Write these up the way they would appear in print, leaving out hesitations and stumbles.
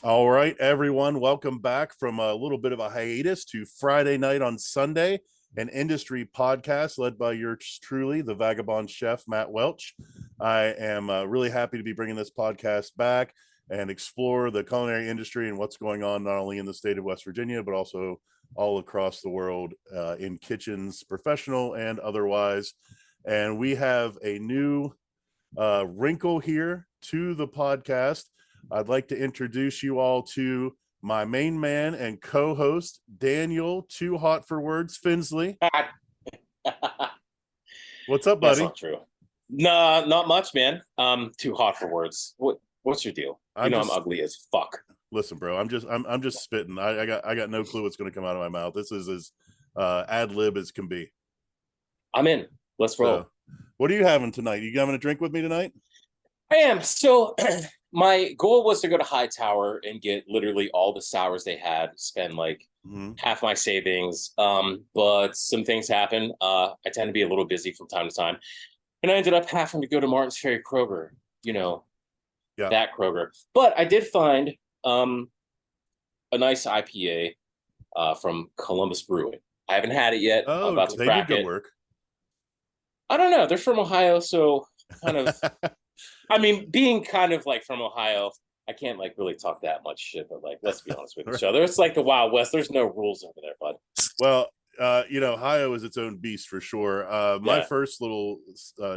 All right, everyone, welcome back from a little bit of a hiatus to Friday Night on Sunday, an industry podcast led by yours truly, the Vagabond chef, Matt Welch. I am really happy to be bringing this podcast back and explore the culinary industry and what's going on not only in the state of West Virginia, but also all across the world in kitchens, professional and otherwise. And we have a new wrinkle here to the podcast. I'd like to introduce you all to my main man and co-host, Daniel Too Hot for Words Finsley. What's up, That's buddy? not true. Nah, not much, man. Too hot for words. What's your deal? I'm I'm ugly as fuck. listen, bro. I'm just spitting. I got no clue what's going to come out of my mouth. This is as ad lib as can be. I'm in. Let's roll. So, what are you having tonight? You having a drink with me tonight? I am. So my goal was to go to Hightower and get literally all the sours they had, spend like half my savings. But some things happen. I tend to be a little busy from time to time. And I ended up having to go to Martin's Ferry Kroger, Yeah. that Kroger. But I did find a nice IPA from Columbus Brewing. I haven't had it yet. I'm about to They do crack good it. work. I don't know. They're from Ohio, so kind of. I mean, being kind of like from Ohio, I can't like really talk that much shit. But like, let's be honest with each other. It's like the Wild West. There's no rules over there, bud. Well, Ohio is its own beast for sure. My Yeah. first little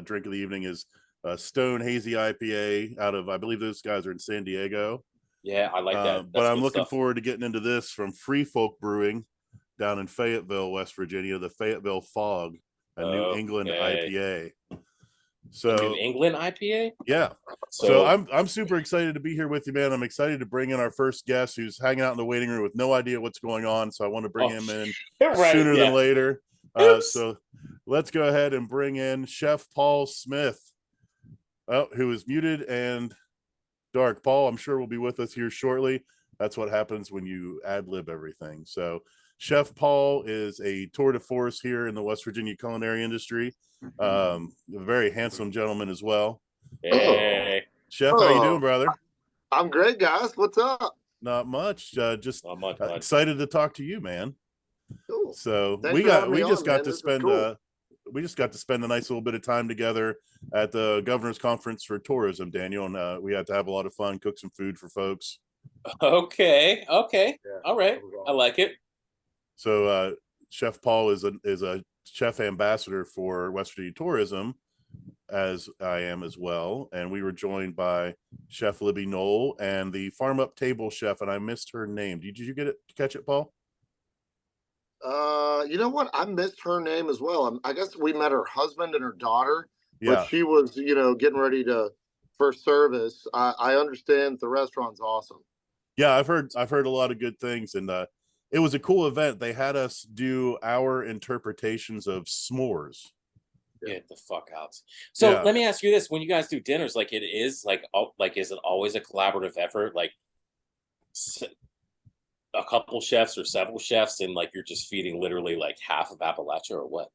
drink of the evening is Stone Hazy IPA out of, I believe those guys are in San Diego. Yeah, I like that. But That's I'm good looking stuff. forward to getting into this from Free Folk Brewing down in Fayetteville, West Virginia, the Fayetteville Fog, a New England Okay. IPA. A New So England IPA. yeah. So So I'm super excited to be here with you, man. I'm excited to bring in our first guest who's hanging out in the waiting room with no idea what's going on. So I want to bring him in right, sooner than yeah. later. Oops. So let's go ahead and bring in Chef Paul Smith, who is muted and dark. Paul, I'm sure will be with us here shortly. That's what happens when you ad lib everything. So Chef Paul is a tour de force here in the West Virginia culinary industry. A very handsome gentleman as well. Hey. Chef, how you doing, Oh, brother? I'm great, guys. What's up? Not much. Just Not much, bud. excited to talk to you, man. Cool. So Thanks for having me we just on, got man. to This is spend cool. we just got to spend a nice little bit of time together at the governor's conference for tourism, Daniel, and we had to have a lot of fun, cook some food for folks. Okay. Yeah, All right. that was I awesome. like it. So Chef Paul is a chef ambassador for West Virginia tourism, as I am as well. And we were joined by Chef Libby Knoll and the Farm Up Table chef, and I missed her name. Did you catch it, Paul? You know what? I missed her name as well. I guess we met her husband and her daughter, but Yeah. she was, getting ready for service. I understand the restaurant's awesome. Yeah, I've heard a lot of good things, and it was a cool event. They had us do our interpretations of s'mores. Get the fuck out. So Yeah. let me ask you this: when you guys do dinners, like it is like is it always a collaborative effort? Like a couple chefs or several chefs, and like you're just feeding literally like half of Appalachia or what?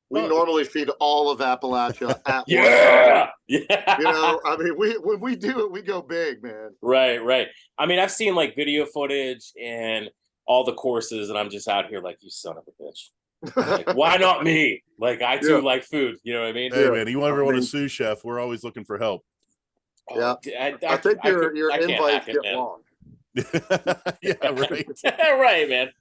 We Well, normally feed all of Appalachia at one Yeah. time. Yeah. I mean, when we do it, we go big, man. Right. I mean, I've seen like video footage and all the courses, and I'm just out here like, you son of a bitch. Like, why not me? Like, I too Yeah. like food. You know what I mean? hey Yeah. man, you ever I want a mean, sous chef? We're always looking for help. Yeah. I I think your I can't invites hack it, get man. long. Yeah, right. Right, man.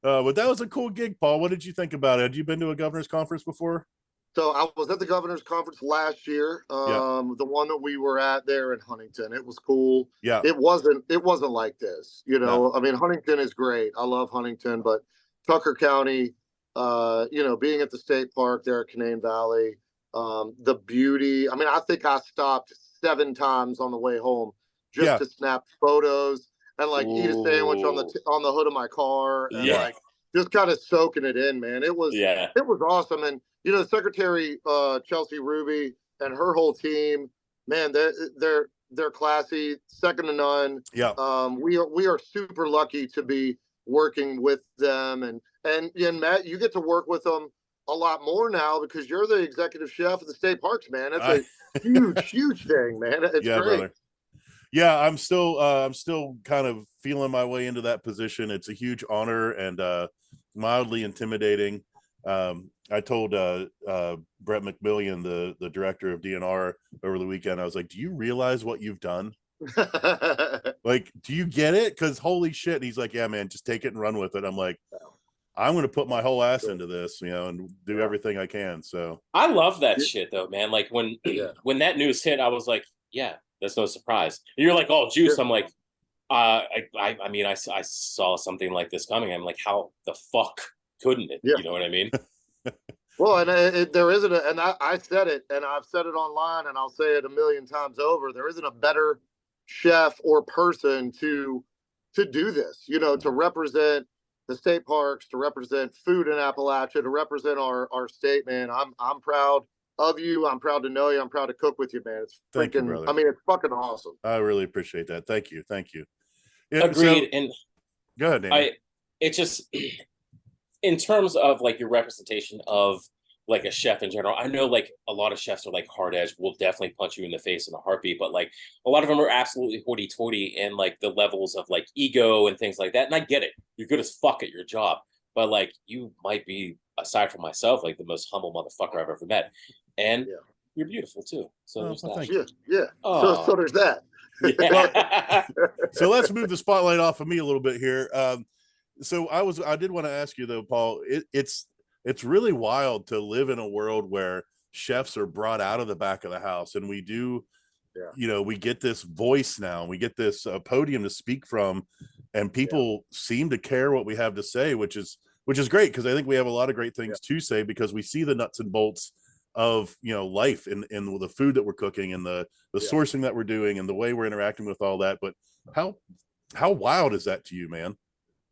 But that was a cool gig, Paul. What did you think about it? Had you been to a governor's conference before? So I was at the governor's conference last year, Yeah. the one that we were at there in Huntington. It was cool. Yeah. It wasn't like this, No. I mean, Huntington is great. I love Huntington, but Tucker County, being at the state park there at Canaan Valley, the beauty. I mean, I think I stopped 7 times on the way home just Yeah. to snap photos and like eat a sandwich on Ooh. on the hood of my car and Yeah. like just kind of soaking it in, man. Yeah. It was awesome. And Secretary Chelsea Ruby and her whole team, man, they're classy, second to none. Yeah. We are super lucky to be working with them, and Matt, you get to work with them a lot more now because you're the executive chef of the state parks, man. That's a huge thing, man. It's Yeah, great. brother. Yeah, I'm still kind of feeling my way into that position. It's a huge honor and mildly intimidating. I told Brett McMillian, the director of DNR, over the weekend, I was like, do you realize what you've done? Like, do you get it? Because holy shit. And he's like, yeah, man, just take it and run with it. I'm like, I'm going to put my whole ass into this, and do everything I can. So I love that shit though, man. Like when when that news hit, I was like, yeah, that's no surprise. And you're like, oh, juice. I'm like, I mean, I saw something like this coming. I'm like, how the fuck couldn't it? Yeah. You know what I mean? Well, and there isn't and I said it, and I've said it online, and I'll say it a million times over. There isn't a better chef or person to do this, to represent the state parks, to represent food in Appalachia, to represent our state, man. I'm proud of you. I'm proud to know you. I'm proud to cook with you, man. It's freaking, thank you, brother. I mean, it's fucking awesome. I really appreciate that. Thank you. Yeah, Agreed. So, and go ahead, Danny. It just in terms of like your representation of like a chef in general, I know like a lot of chefs are like hard edge, will definitely punch you in the face in a heartbeat, but like a lot of them are absolutely hoity toity and like the levels of like ego and things like that. And I get it. You're good as fuck at your job, but like you might be, aside from myself, like the most humble motherfucker I've ever met. And you're beautiful too. So there's that. Yeah. So there's that. Yeah. So let's move the spotlight off of me a little bit here. So I did want to ask you though, Paul, it's really wild to live in a world where chefs are brought out of the back of the house, and we do, we get this voice now, we get this podium to speak from, and people seem to care what we have to say, which is great, because I think we have a lot of great things to say, because we see the nuts and bolts of life in the food that we're cooking, and the sourcing that we're doing, and the way we're interacting with all that. But how wild is that to you, man?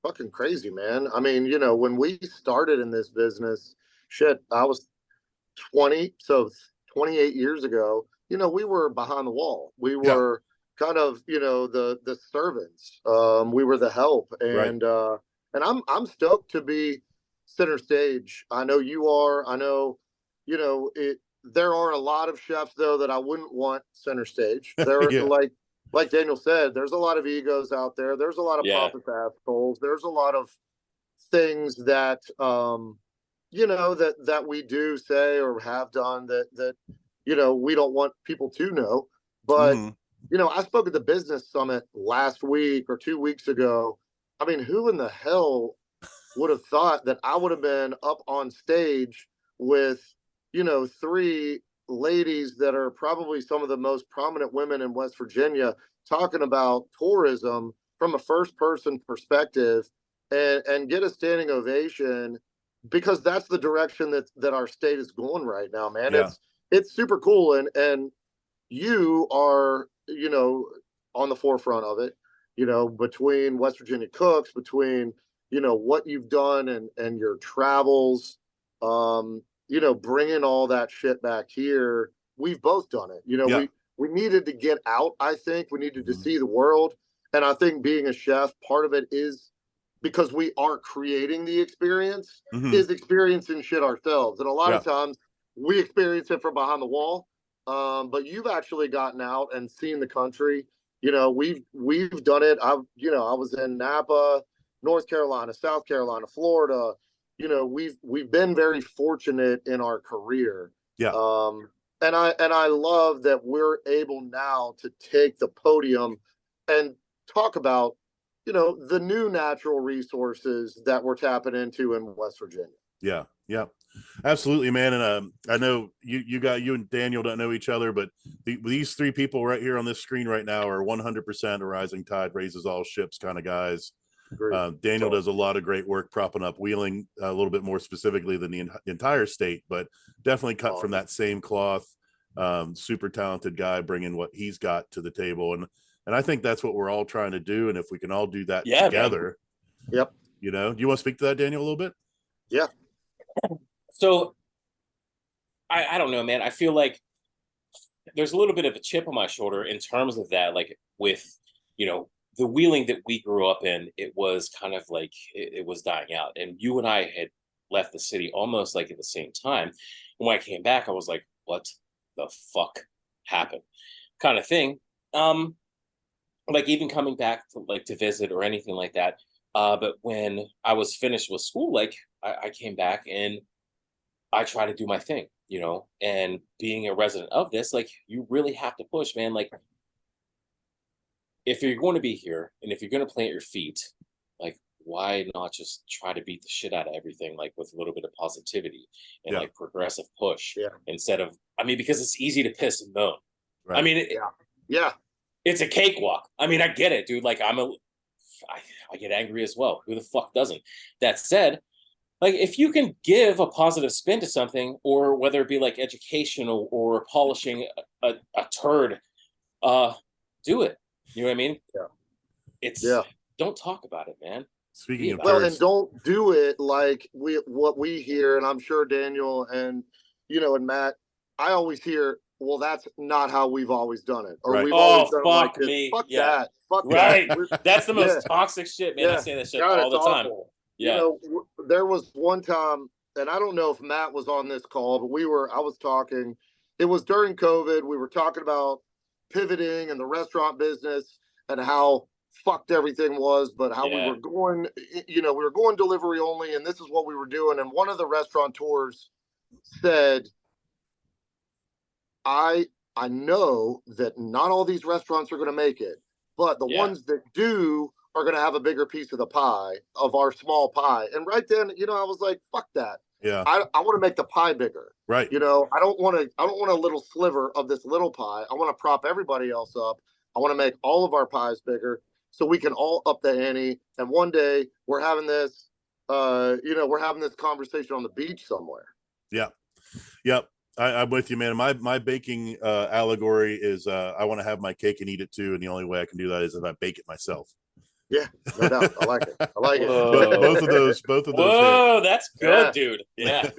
Fucking crazy, man. I mean, when we started in this business, shit, I was 20, so 28 years ago, we were behind the wall. We were kind of, the servants. We were the help, and I'm stoked to be center stage. I know you are. I know, there are a lot of chefs though that I wouldn't want center stage. They're like Daniel said, there's a lot of egos out there. There's a lot of pompous assholes. There's a lot of things that that we do say or have done that we don't want people to know. But I spoke at the business summit last week or 2 weeks ago. I mean, who in the hell would have thought that I would have been up on stage with 3 ladies that are probably some of the most prominent women in West Virginia, talking about tourism from a first person perspective, and get a standing ovation, because that's the direction that our state is going right now, man. It's super cool, and you are on the forefront of it, between West Virginia cooks, between what you've done and your travels, bringing all that shit back here. We've both done it. We needed to get out. I think we needed to see the world. And I think being a chef, part of it is because we are creating the experience, is experiencing shit ourselves. And a lot of times we experience it from behind the wall. But you've actually gotten out and seen the country. We've done it. I was in Napa, North Carolina, South Carolina, Florida. We've been very fortunate in our career. And I love that we're able now to take the podium and talk about, the new natural resources that we're tapping into in West Virginia. Yeah, absolutely, man. And I know you and Daniel don't know each other, but these 3 people right here on this screen right now are 100% a rising tide raises all ships kind of guys. Daniel does a lot of great work propping up Wheeling, a little bit more specifically than the entire state, but definitely cut from that same cloth. Super talented guy, bringing what he's got to the table, and I think that's what we're all trying to do. And if we can all do that together, man. Do you want to speak to that, Daniel, a little bit? Yeah. So I don't know, man. I feel like there's a little bit of a chip on my shoulder in terms of that, like with the Wheeling that we grew up in. It was kind of like it was dying out, and you and I had left the city almost like at the same time. And when I came back, I was like, what the fuck happened, kind of thing. like even coming back to visit or anything like that. But when I was finished with school, like I came back and I try to do my thing, and being a resident of this, like you really have to push, man. Like if you're going to be here and if you're going to plant your feet, like why not just try to beat the shit out of everything, like with a little bit of positivity and like progressive push instead of, because it's easy to piss and moan. Right. I mean, yeah, it's a cakewalk. I mean, I get it, dude. Like I get angry as well. Who the fuck doesn't? That said, like if you can give a positive spin to something, or whether it be like educational or polishing a turd, do it. You know what I mean? Yeah. Don't talk about it, man. Speaking of and don't do it like what we hear, and I'm sure Daniel and and Matt, I always hear, well, that's not how we've always done it, or we've always done it like this. Fuck that. Fuck that. That's the most toxic shit, man. I say that shit all the time. Yeah. There was one time, and I don't know if Matt was on this call, but I was talking. It was during COVID. We were talking about pivoting and the restaurant business and how fucked everything was, but how we were going, we were going delivery only, and this is what we were doing. And one of the restaurateurs said, I know that not all these restaurants are going to make it, but the ones that do are going to have a bigger piece of the pie, of our small pie. And right then, I was like, fuck that. Yeah. I want to make the pie bigger. Right. I don't want a little sliver of this little pie. I want to prop everybody else up. I want to make all of our pies bigger so we can all up the ante. And one day we're having this, we're having this conversation on the beach somewhere. Yeah. Yep. I'm with you, man. My baking allegory is I want to have my cake and eat it too. And the only way I can do that is if I bake it myself. Yeah, no doubt. I like it. Both of those. Whoa, that's good, dude. Yeah.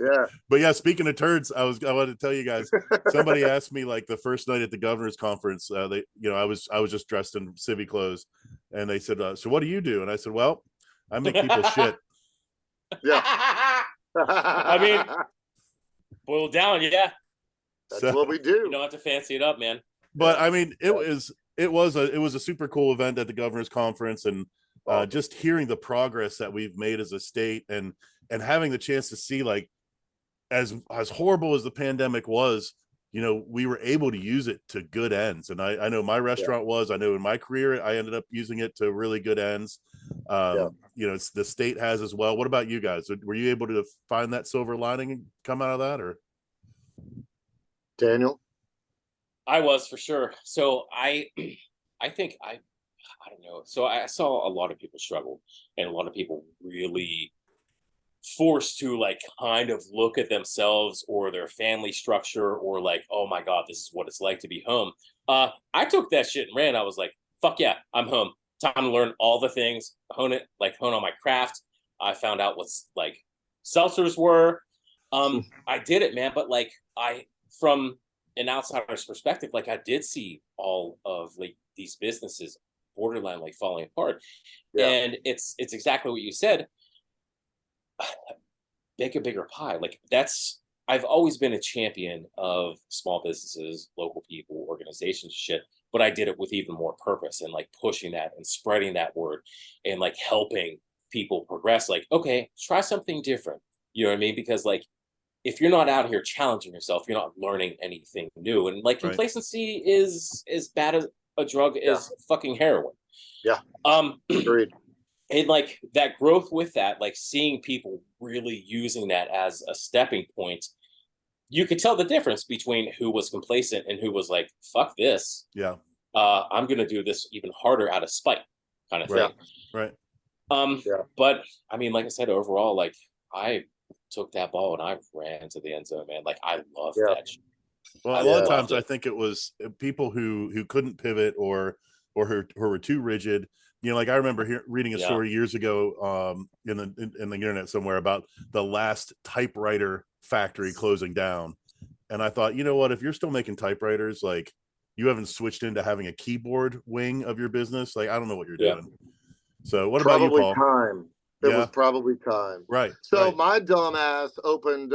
But yeah, speaking of turds, I wanted to tell you guys. Somebody asked me like the first night at the governor's conference. I was just dressed in civvy clothes, and they said, "So what do you do?" And I said, "Well, I make people shit." Yeah. I mean, boiled down, that's what we do. You don't have to fancy it up, man. But I mean, it was a super cool event at the governor's conference, and just hearing the progress that we've made as a state, and having the chance to see, like, as horrible as the pandemic was, we were able to use it to good ends. And I know my restaurant I know in my career I ended up using it to really good ends. It's the state has as well. What about you guys? Were you able to find that silver lining and come out of that, or Daniel? I was, for sure. So I think I don't know. So I saw a lot of people struggle, and a lot of people really forced to like kind of look at themselves or their family structure, or like, oh my God, this is what it's like to be home. I took that shit and ran. I was like, fuck yeah, I'm home. Time to learn all the things, hone on my craft. I found out what's like seltzers were. I did it, man. But like from an outsider's perspective, like I did see all of like these businesses borderline like falling apart. And it's exactly what you said. Make a bigger pie. Like I've always been a champion of small businesses, local people, organizations, shit, but I did it with even more purpose, and like pushing that and spreading that word and like helping people progress. Like, okay, try something different. You know what I mean? Because like, if you're not out here challenging yourself, you're not learning anything new. And like complacency is as bad as a drug as fucking heroin. Yeah. Agreed. And like that growth with that, like seeing people really using that as a stepping point, you could tell the difference between who was complacent and who was like, fuck this. Yeah. I'm going to do this even harder out of spite, kind of thing. Right. But I mean, like I said, overall, like I took that ball and I ran to the end zone, man. Like I love that. Well, a lot of times I think it was people who couldn't pivot or who were too rigid. Like I remember reading a story years ago in the internet somewhere about the last typewriter factory closing down. And I thought, you know what, if you're still making typewriters, like you haven't switched into having a keyboard wing of your business, like I don't know what you're doing. So what about you, Paul? Time. It was probably time. Right. So my dumb ass opened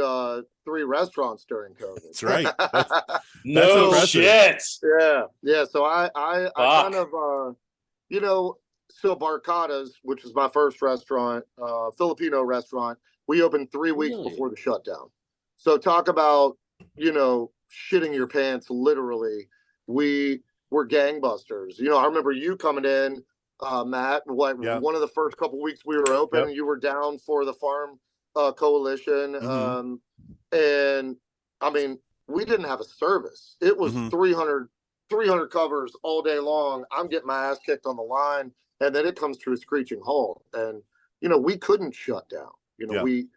3 restaurants during COVID. That's right. That's no impressive. shit. Yeah. So I kind of you know, so Barcadas, which was my first restaurant, Filipino restaurant, we opened 3 weeks Really? before the shutdown. So talk about, shitting your pants, literally. We were gangbusters. I remember you coming in, Matt, Yeah. one of the first couple weeks we were open, Yep. you were down for the farm coalition. Mm-hmm. And I mean, we didn't have a service. It was Mm-hmm. 300 covers all day long. I'm getting my ass kicked on the line, and then it comes to a screeching halt. And we couldn't shut down. Yeah. And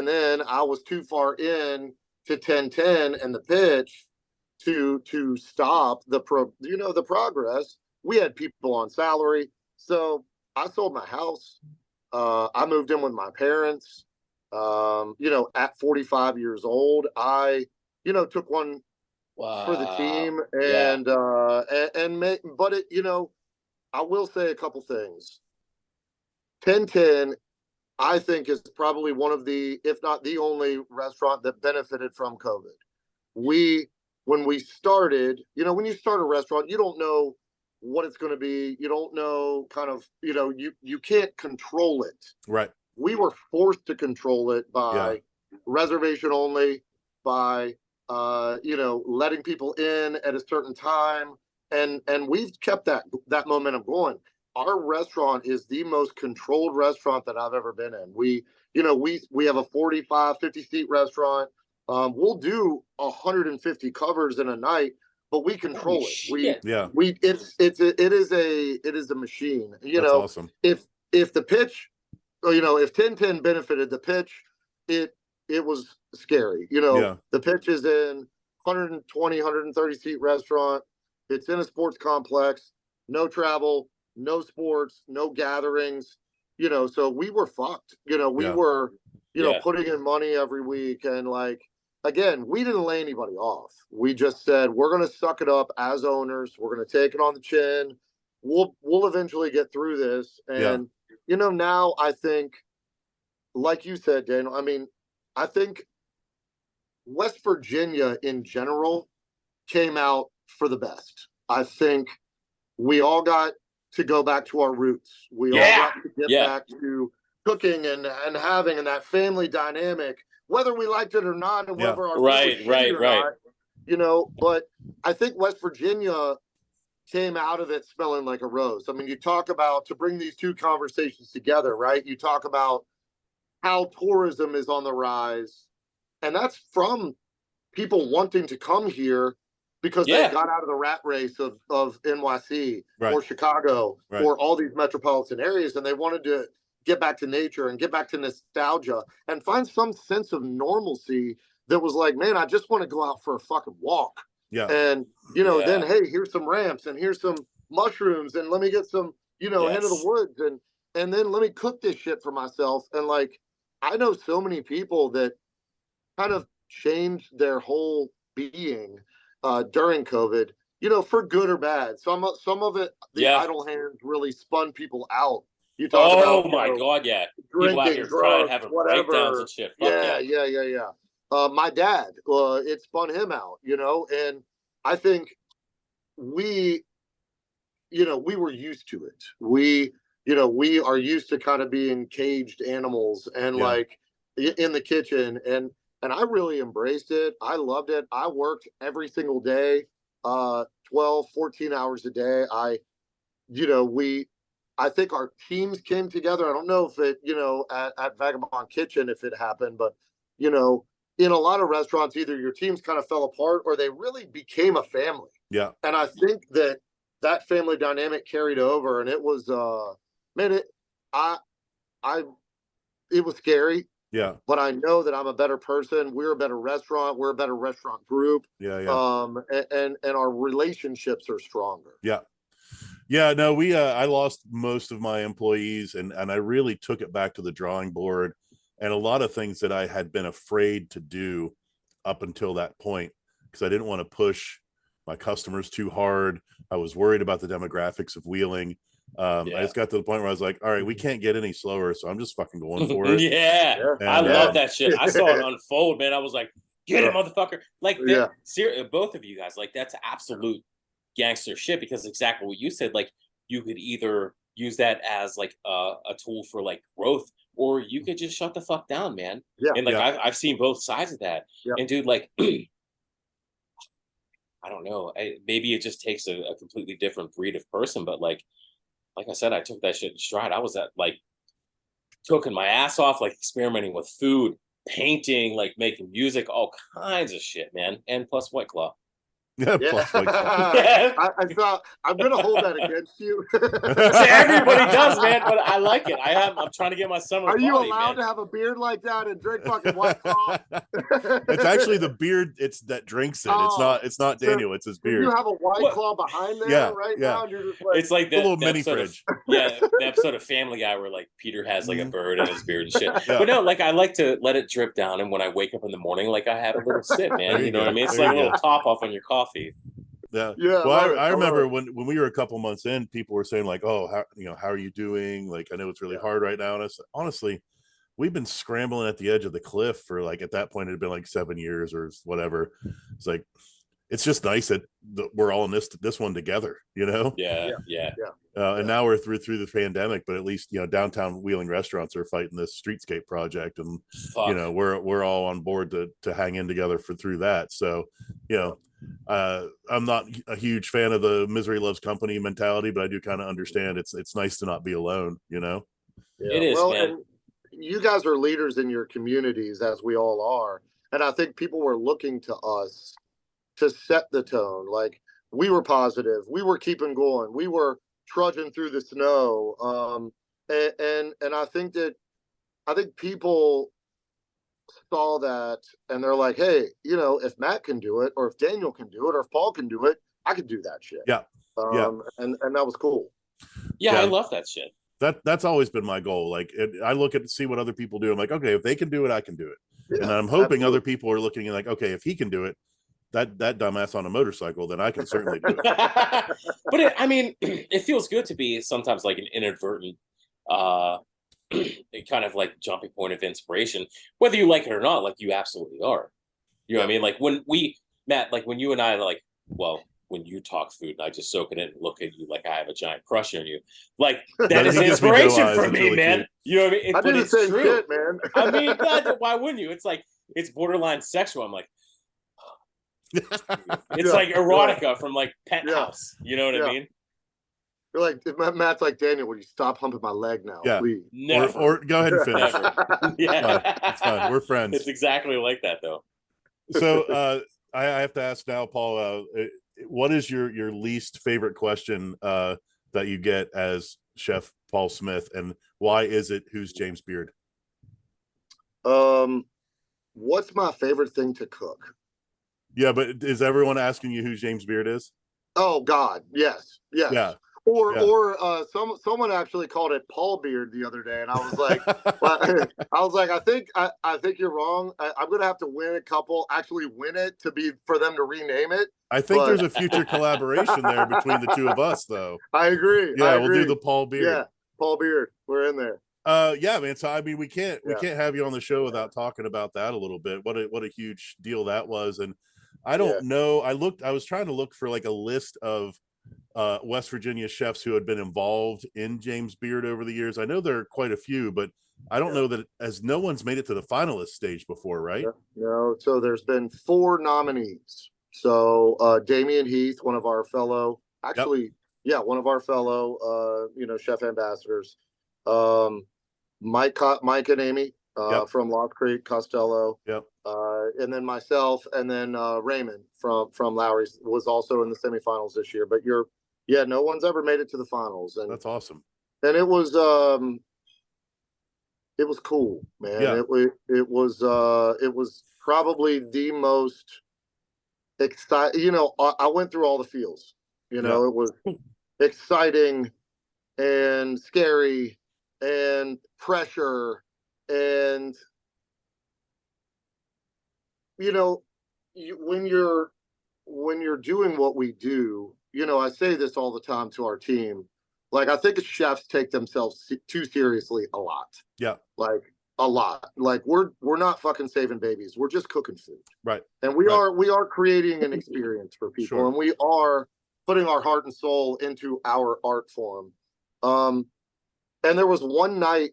then I was too far in to 1010 and the pitch to stop the progress. We had people on salary, so I sold my house. I moved in with my parents. At 45 years old, I took one for the team, Yeah. but I will say a couple things. 1010, I think, is probably one of the, if not the only restaurant that benefited from COVID. When we started, when you start a restaurant, you don't know what it's going to be. You don't know you can't control it. Right. We were forced to control it by reservation only, by letting people in at a certain time, and we've kept that momentum going. Our restaurant is the most controlled restaurant that I've ever been in. We have a 45, 50 seat restaurant. We'll do 150 covers in a night, but we control it. It is a machine. That's awesome. If the pitch, if 1010 benefited the pitch, it was scary. The pitch is in 120, 130 seat restaurant. It's in a sports complex, no travel, no sports, no gatherings, so we were fucked. We were, putting in money every week. And again, we didn't lay anybody off. We just said, we're going to suck it up as owners. We're going to take it on the chin. We'll eventually get through this. And, now I think, like you said, Daniel, I mean, I think West Virginia in general came out for the best. I think we all got to go back to our roots. We all got to get back to cooking and having and that family dynamic, whether we liked it or not, and whether our food was shitty or not, but I think West Virginia came out of it smelling like a rose. I mean, you talk about, to bring these two conversations together, right? You talk about how tourism is on the rise, and that's from people wanting to come here because they got out of the rat race of NYC or Chicago or all these metropolitan areas, and they wanted to get back to nature and get back to nostalgia and find some sense of normalcy that was like, man, I just want to go out for a fucking walk. Yeah. And, then, hey, here's some ramps and here's some mushrooms and let me get some, Hen of the Woods. And then let me cook this shit for myself. And I know so many people that kind of changed their whole being during COVID, for good or bad. Some of it, the idle hands really spun people out. You talk about, my God, drinking, people out here drugs, crying, having whatever. breakdowns and shit. Yeah. My dad, it spun him out, and I think we were used to it. We are used to kind of being caged animals and in the kitchen, and I really embraced it. I loved it. I worked every single day, 12, 14 hours a day. I think our teams came together. I don't know if it, at Vagabond Kitchen, if it happened, but, in a lot of restaurants, either your teams kind of fell apart or they really became a family. Yeah. And I think that family dynamic carried over, and it was, it was scary. Yeah. But I know that I'm a better person. We're a better restaurant. We're a better restaurant group. Yeah. And our relationships are stronger. Yeah. Yeah, no, I lost most of my employees, and I really took it back to the drawing board, and a lot of things that I had been afraid to do up until that point, because I didn't want to push my customers too hard. I was worried about the demographics of Wheeling. I just got to the point where I was like, all right, we can't get any slower, so I'm just fucking going for it. I love that shit. I saw it unfold, man. I was like, get it, motherfucker. Both of you guys, that's absolute gangster shit, because exactly what you said, like you could either use that as like a tool for like growth, or you could just shut the fuck down, man. Yeah. And like Yeah. I've seen both sides of that. Yeah. And dude, like I don't know, maybe it just takes a completely different breed of person, but like I said, I took that shit in stride. I was at like cooking my ass off, like experimenting with food, painting, like making music, all kinds of shit, man. And plus White Claw. Yeah, Yeah. plus White Claw. Yeah. I thought I'm gonna hold that against you. Everybody does, man, but I like it. I'm trying to get my summer Are you body, allowed man. to have a beard like that and drink fucking White Claw? It's actually the beard that drinks it. It's not Daniel, it's his beard. You have a White What? Claw behind there Yeah, right yeah. now, and you're just like, It's like a little the mini episode fridge. the episode of Family Guy where like Peter has like a bird in his beard and shit. Yeah. But no, like I like to let it drip down, and when I wake up in the morning, like I had a little sip, man. There you You know what I go. mean? It's There like a you little go. top off on your coffee. Yeah. Yeah, Well, I love remember it. when we were a couple months in, people were saying like, "Oh, how are you doing? Like, I know it's really hard right now." And I said, honestly, we've been scrambling at the edge of the cliff for like at that point it had been like 7 years or whatever. It's like it's just nice that we're all in this one together, you know? Yeah. And now we're through the pandemic, but at least downtown Wheeling restaurants are fighting this streetscape project, and Fuck. we're all on board to hang in together through that. So I'm not a huge fan of the misery loves company mentality, but I do kind of understand it's nice to not be alone. Yeah. It is, well, man. and you guys are leaders in your communities, as we all are, and I think people were looking to us to set the tone. Like, we were positive, we were keeping going, we were trudging through the snow, and I think people saw that and they're like, hey, if Matt can do it, or if Daniel can do it, or if Paul can do it, I could do that shit. Yeah. And that was cool. Yeah, I love that shit. That's always been my goal. Like I look at see what other people do. I'm like, okay, if they can do it, I can do it. Yeah, and I'm hoping absolutely. other people are looking and like, okay, if he can do it, that dumbass on a motorcycle, then I can certainly do it. But it feels good to be sometimes like an inadvertent kind of like jumping point of inspiration, whether you like it or not. Like you absolutely are. You know what I mean? Like when Matt, like when you and I like, well, when you talk food and I just soak it in and look at you like I have a giant crush on you. Like that is inspiration for me, really man. cute. You know what I mean? I do the same shit, man. I mean, God, why wouldn't you? It's like it's borderline sexual. I'm like, it's like erotica from like Penthouse. You know what I mean? You're like, Matt's like, Daniel, will you stop humping my leg now, please? Never. Or go ahead and finish. Yeah, it's fine. We're friends. It's exactly like that, though. So I have to ask now, Paul. What is your least favorite question that you get as Chef Paul Smith, and why is it? Who's James Beard? What's my favorite thing to cook? Yeah, but is everyone asking you who James Beard is? Oh God, yes. Yeah. Or someone actually called it Paul Beard the other day, and I was like, I think you're wrong. I'm gonna have to win it for them to rename it. I think there's a future collaboration there between the two of us, though. I agree. Yeah, we'll do the Paul Beard. Yeah, Paul Beard. We're in there. Yeah, man. So I mean, we can't have you on the show without talking about that a little bit. What a huge deal that was. And I don't know. I was trying to look for like a list of West Virginia chefs who had been involved in James Beard over the years. I know there are quite a few, but I don't know that no one's made it to the finalist stage before, right? No. So there's been 4 nominees. So Damian Heath, one of our fellow, chef ambassadors. Mike and Amy from Lost Creek, Costello. Yep. And then myself, and then Raymond from Lowry's was also in the semifinals this year. But no one's ever made it to the finals, and that's awesome. And it was cool, man. Yeah. It was probably the most exciting. I went through all the feels. It was exciting and scary and pressure, and when you're doing what we do, I say this all the time to our team. Like, I think chefs take themselves too seriously a lot. Yeah. Like a lot. Like we're not fucking saving babies. We're just cooking food. Right. And we are creating an experience for people. Sure. And we are putting our heart and soul into our art form. And there was one night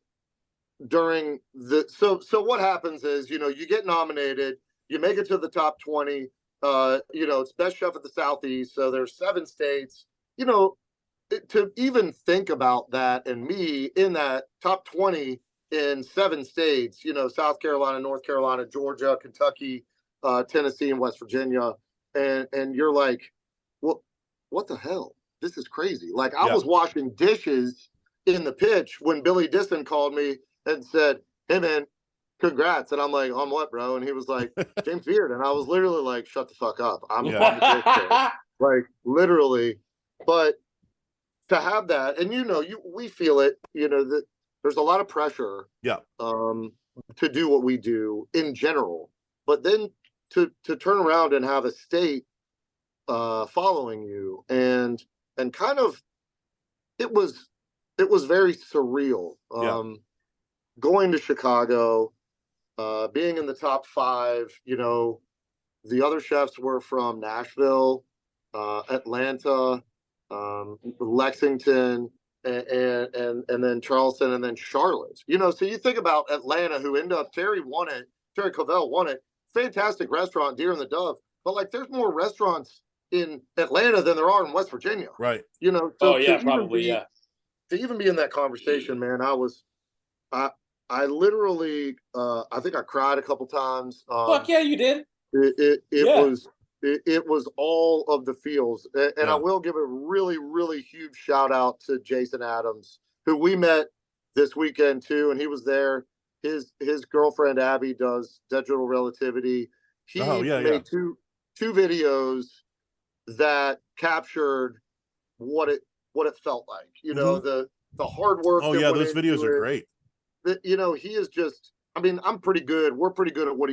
during so what happens is, you get nominated, you make it to the top 20, it's best chef of the Southeast. So there's 7 states, to even think about that and me in that top 20 in 7 states, South Carolina, North Carolina, Georgia, Kentucky, Tennessee, and West Virginia. And you're like, well, what the hell? This is crazy. Like, I was washing dishes in the pitch when Billy Disson called me and said, hey man, congrats. And I'm like, on what, bro? And he was like, James Beard. And I was literally like, shut the fuck up. I'm like, literally. But to have that, and we feel it, that there's a lot of pressure to do what we do in general. But then to turn around and have a state following you and kind of, it was very surreal. Going to Chicago, being in the top 5, the other chefs were from Nashville, Atlanta, Lexington, and then Charleston, and then Charlotte. So you think about Atlanta, who ended up, Terry Covell won it. Fantastic restaurant, Deer and the Dove. But like, there's more restaurants in Atlanta than there are in West Virginia. Right. So probably. To even be in that conversation, man, I literally, I think I cried a couple times. Fuck yeah, you did. It was all of the feels. And I will give a really, really huge shout out to Jason Adams, who we met this weekend too. And he was there. His girlfriend, Abby, does digital relativity. He made two videos that captured what it felt like, the hard work. Oh yeah, those videos are great. He is just, I mean, I'm pretty good. We're pretty good at what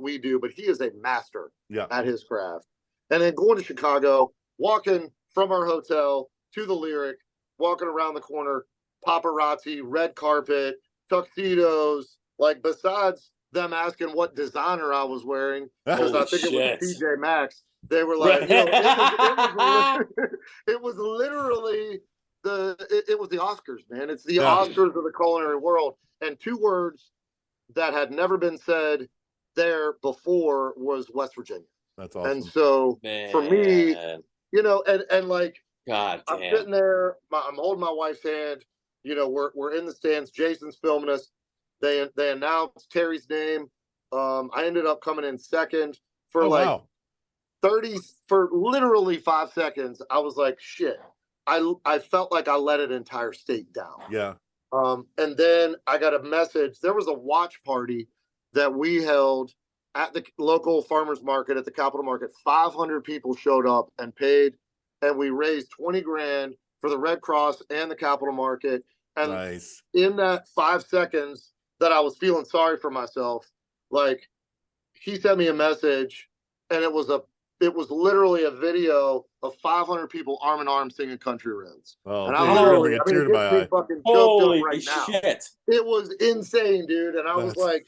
we do, but he is a master at his craft. And then going to Chicago, walking from our hotel to the Lyric, walking around the corner, paparazzi, red carpet, tuxedos, like, besides them asking what designer I was wearing, because I think it was TJ Maxx. They were like, it was literally it was the Oscars, man. It's the Oscars of the culinary world. And 2 words that had never been said there before was West Virginia. That's awesome. And so for me, and like, God damn. I'm sitting there, I'm holding my wife's hand, we're in the stands, Jason's filming us. They announced Terry's name. I ended up coming in second for for literally 5 seconds. I was like, shit. I felt like I let an entire state down. Yeah. And then I got a message. There was a watch party that we held at the local farmers market at the Capitol Market. 500 people showed up and paid, and we raised 20 grand for the Red Cross and the Capitol Market. And in that 5 seconds that I was feeling sorry for myself, like, he sent me a message, and it was literally a video of 500 people arm in arm singing Country Roads. Oh, and I literally, a tear to my eye. Fucking holy right shit! Now. It was insane, dude. And I was like,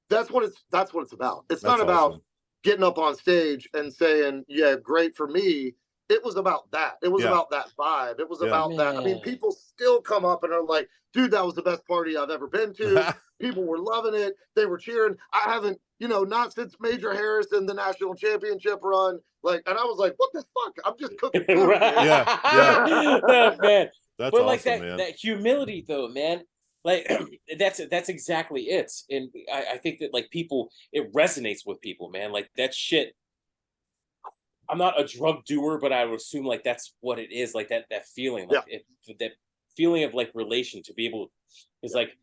that's what it's about. It's not about getting up on stage and saying, yeah, great for me. It was about that. It was about that vibe. It was about that. I mean, people still come up and are like, dude, that was the best party I've ever been to. People were loving it. They were cheering. I haven't, not since Major Harrison, the national championship run. Like, and I was like, what the fuck? I'm just cooking food, man. Man. That's but awesome, like man. that humility though, man. Like, that's exactly it. And I think that, like, people, it resonates with people, man. Like, that shit. I'm not a drug doer, but I would assume, like, that's what it is. Like, that feeling, like, that feeling of, like, relation to be able is like,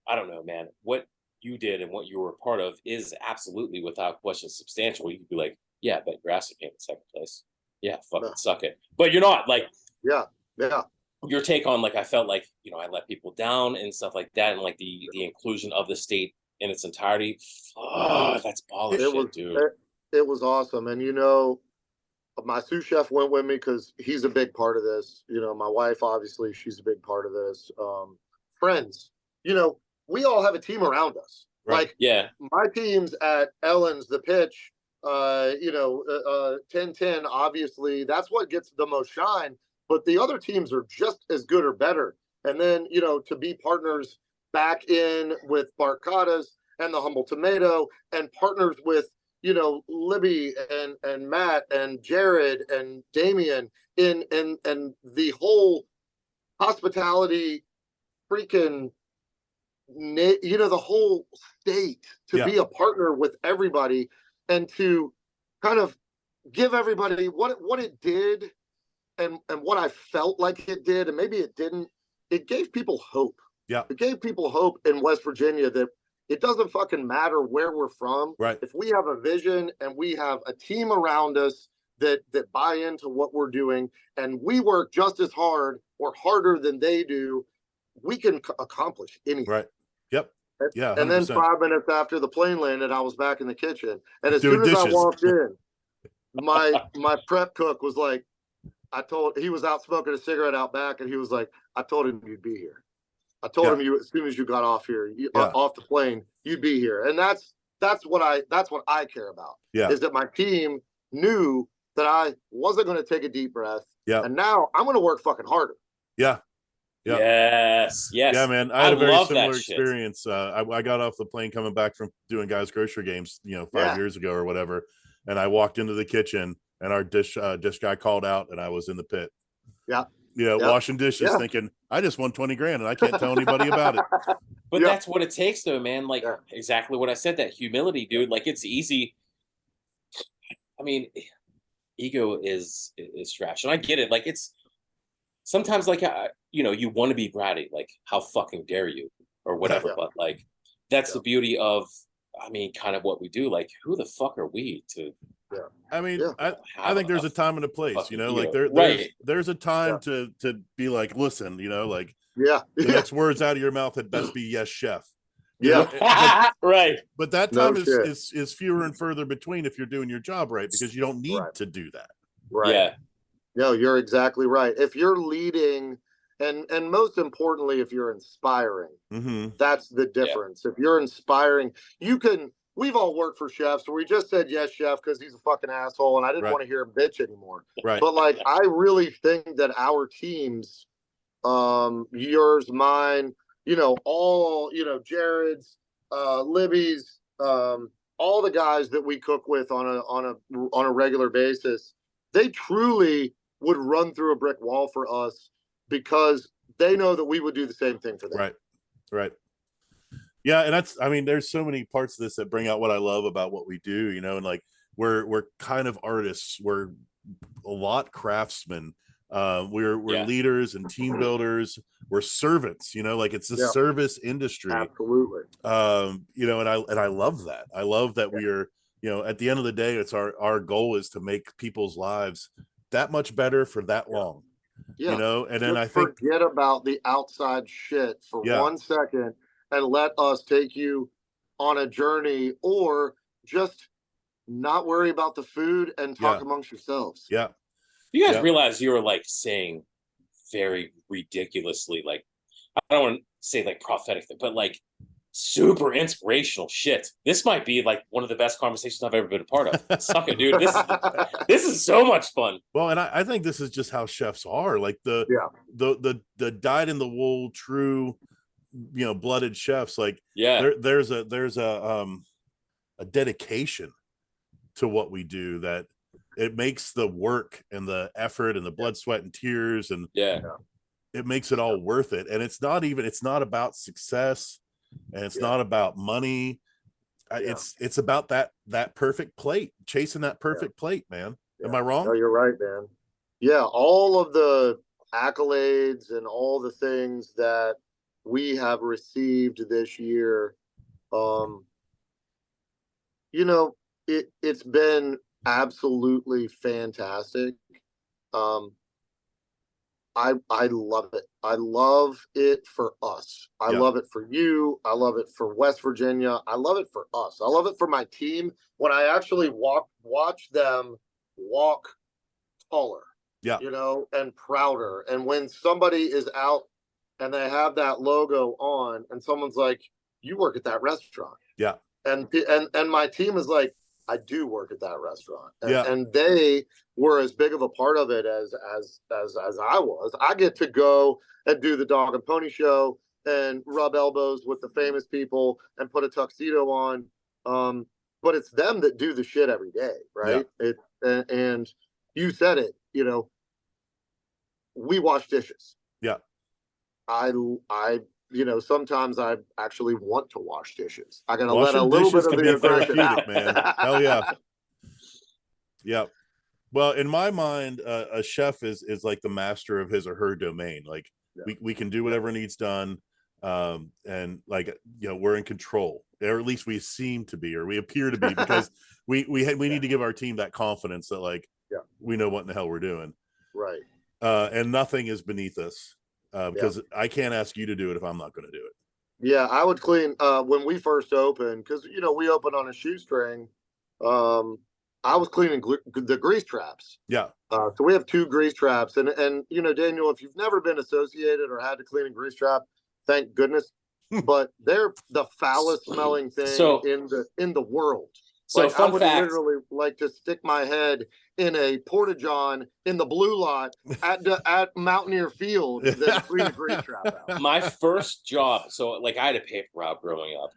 I don't know, man. What you did and what you were a part of is absolutely, without question, substantial. You could be like, yeah, but Grasser came in second place. Yeah, fucking suck it. But you're not, like, your take on, like, I felt like, I let people down and stuff like that, and like the inclusion of the state in its entirety. That's baller shit, dude. It was awesome. And, my sous chef went with me because he's a big part of this. My wife, obviously, she's a big part of this. Friends, we all have a team around us. Right. Like, my team's at Ellen's, the pitch. 10-10, obviously, that's what gets the most shine. But the other teams are just as good or better. And then, to be partners back in with Barcadas and the Humble Tomato, and partners with, Libby and Matt and Jared and Damien in and the whole hospitality freaking, the whole state, to be a partner with everybody and to kind of give everybody what it did and what I felt like it did, and maybe it didn't. It gave people hope. Yeah. It gave people hope in West Virginia that it doesn't fucking matter where we're from. Right. If we have a vision and we have a team around us that buy into what we're doing, and we work just as hard or harder than they do, we can accomplish anything. Right. Yep. Yeah. 100%. And then 5 minutes after the plane landed, I was back in the kitchen. And as doing soon as dishes. I walked in, my prep cook was like, he was out smoking a cigarette out back, and he was like, I told him you'd be here. I told him you, as soon as you got off here, off the plane, you'd be here. And that's what I care about. Yeah. Is that my team knew that I wasn't going to take a deep breath. Yeah. And now I'm going to work fucking harder. Yeah. Yeah. Yes. Yeah, man. I had a very similar experience. I got off the plane coming back from doing guys' grocery games, 5 years ago or whatever. And I walked into the kitchen, and our dish guy called out, and I was in the pit. Yeah. Washing dishes, thinking I just won 20 grand and I can't tell anybody about it. But that's what it takes, though, man. Like exactly what I said, that humility, dude. Like, it's easy. I mean, ego is trash, and I get it. Like, it's sometimes like, you want to be bratty, like, how fucking dare you, or whatever. But like, that's the beauty of, kind of what we do. Like, who the fuck are we to? I think there's a time and a place, like there's a time to be like, listen, like, the next words out of your mouth had best be yes, chef. Right. But that time is fewer and further between if you're doing your job right, because you don't need to do that. Right. Yeah. No, you're exactly right. If you're leading, and most importantly, if you're inspiring, that's the difference. If you're inspiring, we've all worked for chefs where we just said, yes, chef, because he's a fucking asshole, and I didn't want to hear him bitch anymore. Right. But like, I really think that our teams, yours, mine, all, Jared's, Libby's, all the guys that we cook with on a regular basis, they truly would run through a brick wall for us because they know that we would do the same thing for them. Right. Yeah, and there's so many parts of this that bring out what I love about what we do, and like we're kind of artists, we're a lot craftsmen, we're leaders and team builders, we're servants, like it's the service industry. Absolutely. And I love that. I love that we are, at the end of the day, it's our goal is to make people's lives that much better for that long. And then I think forget about the outside shit for 1 second and let us take you on a journey, or just not worry about the food and talk amongst yourselves. Yeah. You guys realize you were like saying very ridiculously, like, I don't want to say like prophetic, but like super inspirational shit. This might be like one of the best conversations I've ever been a part of. Suck it, dude. This is so much fun. Well, and I think this is just how chefs are. Like the dyed in the wool, true, blooded chefs. Like there's a dedication to what we do that it makes the work and the effort and the blood, sweat, and tears, and it makes it all worth it. And it's not about success, and it's not about money. It's about that perfect plate, chasing that perfect plate, man. Am I wrong? No, you're right, man. Yeah, all of the accolades and all the things that we have received this year, it's been absolutely fantastic. I love it. I love it for us. I love it for you. I love it for West Virginia. I love it for us. I love it for my team. When I actually watch them walk taller, and prouder. And when somebody is out and they have that logo on, and someone's like, "You work at that restaurant." Yeah. And my team is like, I do work at that restaurant. Yeah. And they were as big of a part of it as I was. I get to go and do the dog and pony show and rub elbows with the famous people and put a tuxedo on. But it's them that do the shit every day, right? And you said it, you know, we wash dishes. Yeah. I you know, sometimes I actually want to wash dishes. I gotta Washing let a little dishes bit of can the be aggression therapeutic, out. man. Hell yeah. Yeah. Well, in my mind, a chef is like the master of his or her domain. Like we can do whatever needs done. And like, you know, we're in control, or at least we seem to be, or we appear to be, because we need to give our team that confidence that like, we know what in the hell we're doing. Right. And nothing is beneath us. Because I can't ask you to do it if I'm not going to do it. Yeah, I would clean when we first opened, because you know we opened on a shoestring. I was cleaning the grease traps. Yeah. So we have 2 grease traps, and you know, Daniel, if you've never been associated or had to clean a grease trap, thank goodness. But they're the foulest smelling thing in the world. So like, I fun would fact, literally like to stick my head in a porta-john in the blue lot at Mountaineer Field than clean a grease trap out. my first job, so like I had a paper route growing up.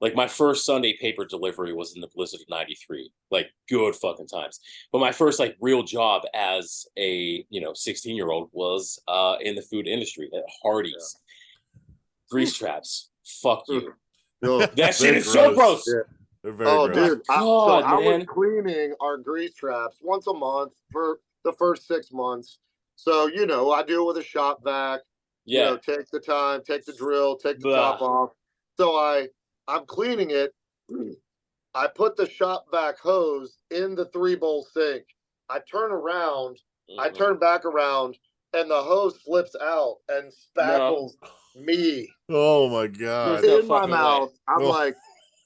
Like my first Sunday paper delivery was in the blizzard of '93, like good fucking times. But my first like real job as a 16-year-old was in the food industry at Hardee's. Grease traps, fuck you. That shit is so gross. They're very gross. Dude, I was cleaning our grease traps once a month for the first 6 months. So, you know, I do it with a shop vac. You know, take the time, take the drill, take the top off. So I'm cleaning it. I put the shop vac hose in the 3-bowl sink. I turn around, I turn back around, and the hose flips out and spackles me. Oh my God. In my mouth. I'm like,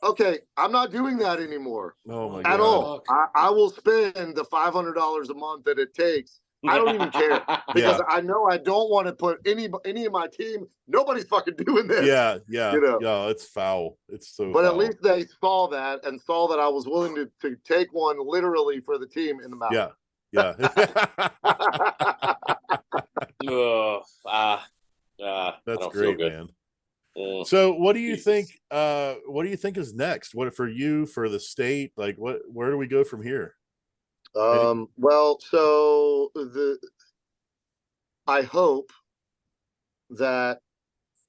okay, I'm not doing that anymore. Oh my at God. all. I will spend the $500 a month that it takes. I don't even care, because I know I don't want to put any of my team. Nobody's fucking doing this. Yeah. You know? Yeah, it's foul. It's so But foul. at least they saw that and saw that I was willing to take one literally for the team in the mouth. Yeah. That's great, man. So what do you think is next? What for you, for the state? Like where do we go from here? Well, so I hope that,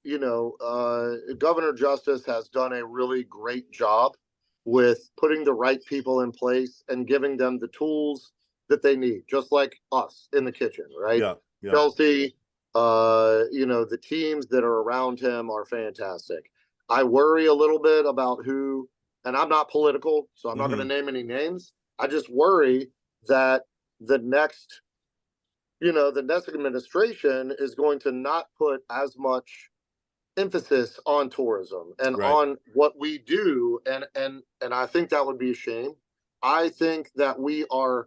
you know, Governor Justice has done a really great job with putting the right people in place and giving them the tools that they need, just like us in the kitchen, right? Yeah. Chelsea, you know, the teams that are around him are fantastic. I worry a little bit about who, and I'm not political, so I'm not going to name any names. I just worry that the next administration is going to not put as much emphasis on tourism and on what we do, and I think that would be a shame. I think that we're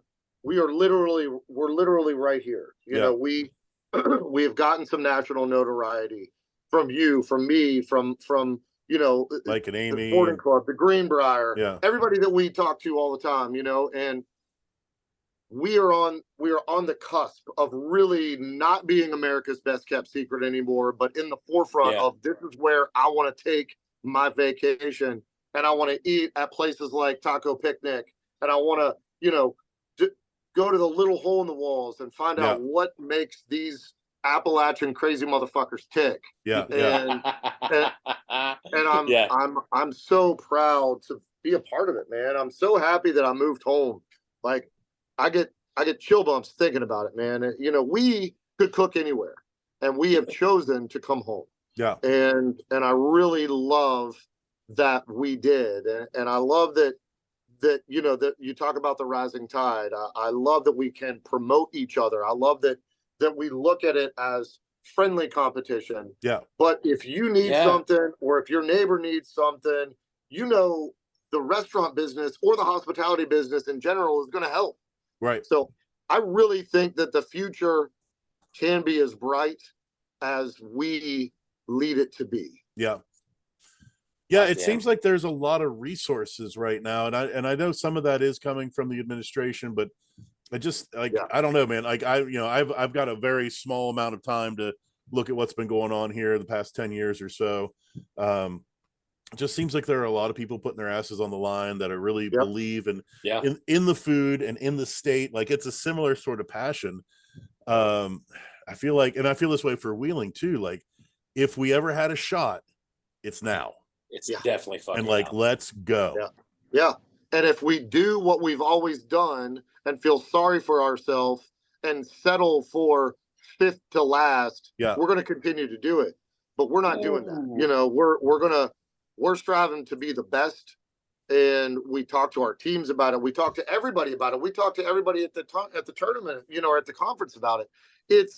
literally right here. You know, we have gotten some national notoriety from you, from me, from you know, like an Amy, the Sporting Club, the Greenbrier, everybody that we talk to all the time, you know, and we are on the cusp of really not being America's best kept secret anymore, but in the forefront of this is where I want to take my vacation, and I want to eat at places like Taco Picnic, and I want to, you know, go to the little hole in the walls and find out what makes these Appalachian crazy motherfuckers tick. And I'm so proud to be a part of it, man. I'm so happy that I moved home. Like, I get chill bumps thinking about it, man. You know, we could cook anywhere, and we have chosen to come home. Yeah. And I really love that we did, and I love that you know that you talk about the rising tide. I love that we can promote each other. I love that we look at it as friendly competition. Yeah. But if you need something, or if your neighbor needs something, you know, the restaurant business or the hospitality business in general is going to help. Right. So I really think that the future can be as bright as we lead it to be. Yeah. Yeah, it seems like there's a lot of resources right now, and I know some of that is coming from the administration, but I just like I don't know, man. Like I've got a very small amount of time to look at what's been going on here the past 10 years or so. It just seems like there are a lot of people putting their asses on the line that are really believe in the food and in the state. Like it's a similar sort of passion. I feel like, and I feel this way for Wheeling too. Like if we ever had a shot, it's now. It's definitely fucking and like out. let's go. Yeah. And if we do what we've always done and feel sorry for ourselves and settle for fifth to last, we're going to continue to do it. But we're not doing that. You know, we're striving to be the best. And we talk to our teams about it. We talk to everybody about it. We talk to everybody at the tournament, you know, or at the conference about it.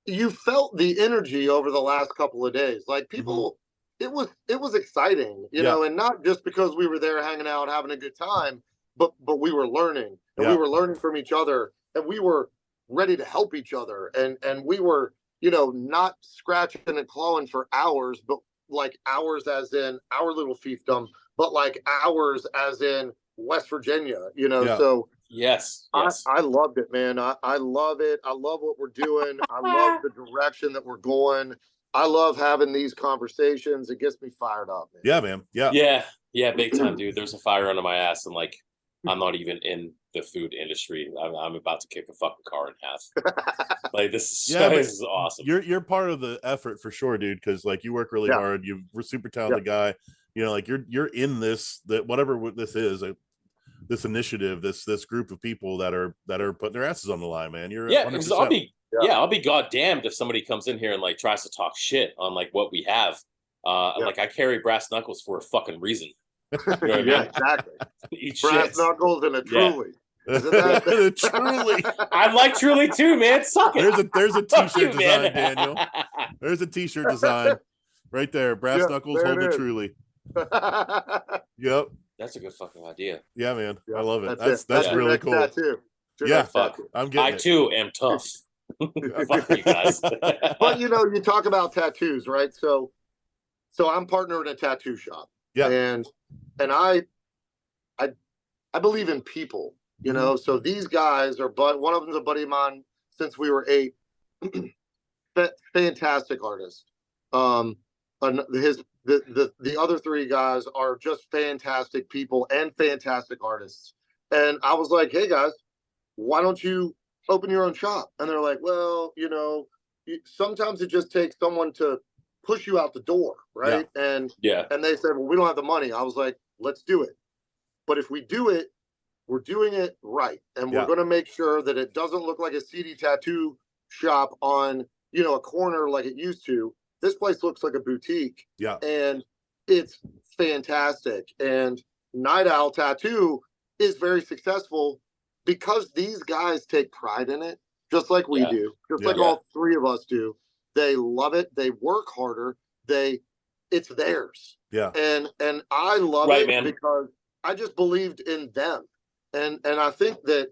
You felt the energy over the last couple of days. Like people, it was exciting, you know, and not just because we were there hanging out, having a good time, but we were learning, and we were learning from each other, and we were ready to help each other. And we were, you know, not scratching and clawing for hours, but like hours as in our little fiefdom, but like hours as in West Virginia, you know. So yes. I loved it, man. I love it. I love what we're doing. I love the direction that we're going. I love having these conversations. It gets me fired up, man. Yeah, man. Yeah, big time, dude. There's a fire under my ass, and like I'm not even in the food industry. I'm about to kick a fucking car in half. Like this is awesome. You're part of the effort for sure, dude. Because like you work really hard. You're a super talented guy. You know, like you're in this, that whatever this is, this initiative, this group of people that are putting their asses on the line, man. You're 100%. I'll be goddamned if somebody comes in here and like tries to talk shit on like what we have. Like I carry brass knuckles for a fucking reason. You know what I mean? Exactly. Eat brass shit. knuckles and a Truly. Truly. I like Truly too, man. Suck it. There's a t-shirt design, Daniel. There's a t-shirt design right there. Brass knuckles holding a Truly. Yep. That's a good fucking idea. Yeah, man. I love it. That's really cool. Tattoo. Fuck. I'm getting I too am tough. Fuck you guys. But you know, you talk about tattoos, right? So I'm partner in a tattoo shop. Yeah. And I believe in people, you know. So these guys are, but one of them's a buddy of mine since we were 8. Fantastic artist. The other 3 guys are just fantastic people and fantastic artists. And I was like, hey guys, why don't you open your own shop? And they're like, well, you know, sometimes it just takes someone to push you out the door, right? And they said, well, we don't have the money. I was like, let's do it. But if we do it, we're doing it right. And we're going to make sure that it doesn't look like a seedy tattoo shop on, you know, a corner like it used to. This place looks like a boutique. Yeah. And it's fantastic. And Night Owl Tattoo is very successful because these guys take pride in it, just like we do, just like all 3 of us do. They love it. They work harder. It's theirs. Yeah. And I love it, man, because I just believed in them. And I think that,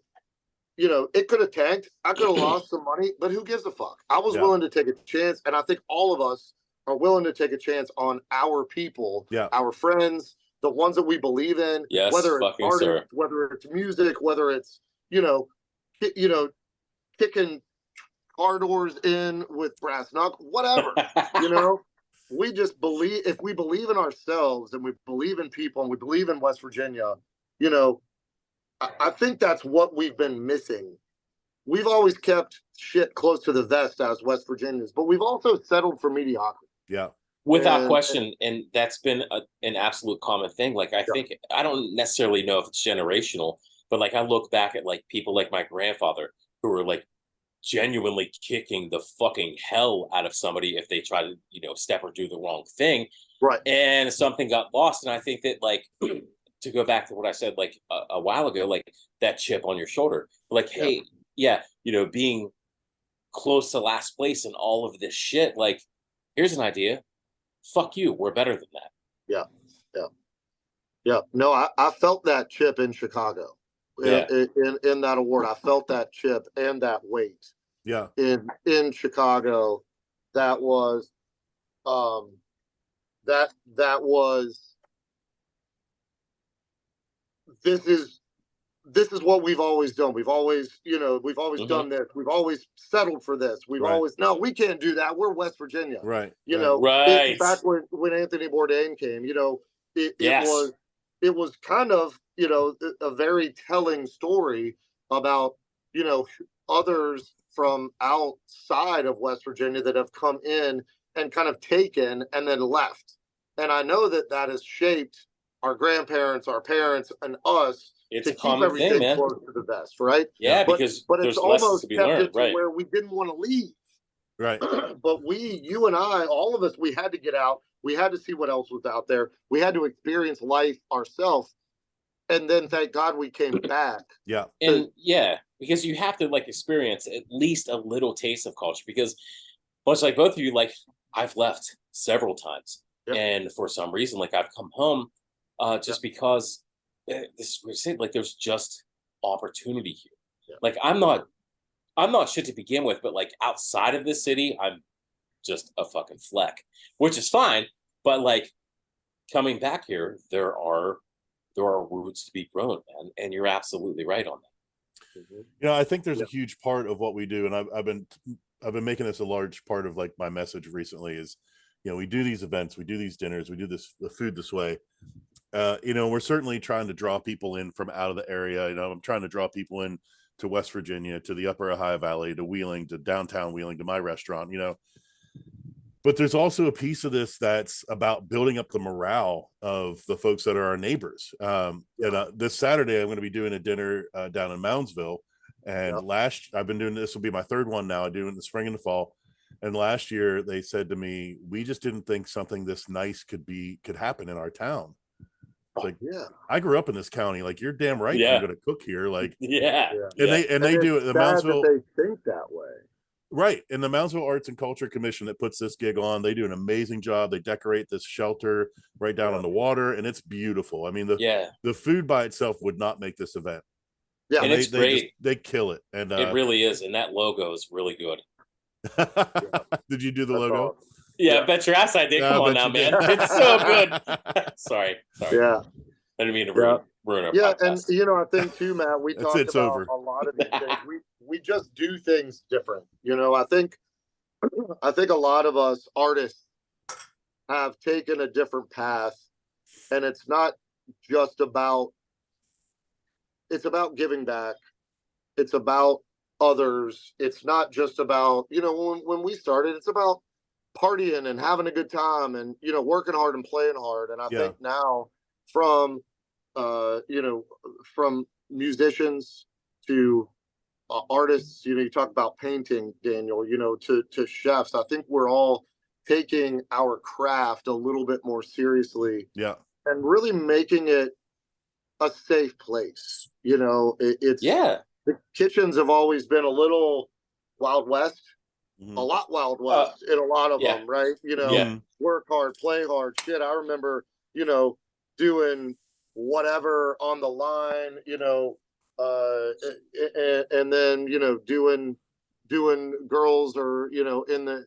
you know, it could have tanked. I could have lost some money, but who gives a fuck? I was willing to take a chance, and I think all of us are willing to take a chance on our people, our friends, the ones that we believe in, whether it's artists, whether it's music, whether it's, you know, kicking car doors in with brass knuckles, whatever, you know. We just believe, if we believe in ourselves and we believe in people and we believe in West Virginia, you know, I think that's what we've been missing. We've always kept shit close to the vest as West Virginians, but we've also settled for mediocrity. Yeah. Without question. And that's been an absolute common thing. Like, I think, I don't necessarily know if it's generational, but like I look back at like people like my grandfather who were like genuinely kicking the fucking hell out of somebody if they try to, you know, step or do the wrong thing. Right. And something got lost. And I think that, like, to go back to what I said like a while ago, like that chip on your shoulder, like, hey, you know, being close to last place and all of this shit, like, here's an idea. Fuck you. We're better than that. Yeah. No, I felt that chip in Chicago. In that award, I felt that chip and that weight. Yeah. In Chicago, that was that was, this is what we've always done. We've always, done this. We've always settled for this. We've always, no, we can't do that. We're West Virginia. Right. Back when Anthony Bourdain came, it was kind of, a very telling story about, others from outside of West Virginia that have come in and kind of taken and then left. And I know that has shaped our grandparents, our parents, and us it's to keep everything close to the vest, right? Yeah, but there's it's almost to be kept learned, it to where we didn't want to leave. Right. But you and I, all of us, we had to get out. We had to see what else was out there. We had to experience life ourselves. And then thank God we came back. Yeah. And because you have to experience at least a little taste of culture, because much like both of you, I've left several times. Yep. And for some reason, I've come home just because there's just opportunity here. Yep. I'm not shit to begin with, but outside of this city, I'm just a fucking fleck, which is fine. But coming back here, there are roots to be grown, man, and you're absolutely right on that. Mm-hmm. I think there's a huge part of what we do, and I've been making this a large part of my message recently is, we do these events, we do these dinners, we do the food this way. We're certainly trying to draw people in from out of the area. I'm trying to draw people in to West Virginia, to the Upper Ohio Valley, to Wheeling, to downtown Wheeling, to my restaurant. But there's also a piece of this that's about building up the morale of the folks that are our neighbors. And this Saturday, I'm going to be doing a dinner down in Moundsville. And I've been doing this, will be my third one now. I do it in the spring and the fall. And last year they said to me, we just didn't think something this nice could happen in our town. It's I grew up in this county. You're damn right. I'm going to cook here. And they do it. The Moundsville, they think that way. Right. And the Moundsville Arts and Culture Commission that puts this gig on, they do an amazing job. They decorate this shelter right down on the water, and it's beautiful. I mean, the food by itself would not make this event. Yeah, and it's great. They kill it. And it really is. And that logo is really good. Did you do the logo? Awesome. Yeah, bet your ass I did. Come on now, man. It's so good. Sorry. Yeah. I didn't mean to ruin our podcast. And I think too, Matt, we talked about a lot of these things. We just do things different. I think a lot of us artists have taken a different path, and it's not just about, it's about giving back. It's about others. It's not just about, when we started, it's about partying and having a good time and, working hard and playing hard. And I think now from musicians to artists, you talk about painting, Daniel, to chefs, I think we're all taking our craft a little bit more seriously. Yeah. And really making it a safe place. The kitchens have always been a little Wild West, a lot Wild West in a lot of them, right? Work hard, play hard. Shit, I remember, doing whatever on the line, and then, doing girls or, in the,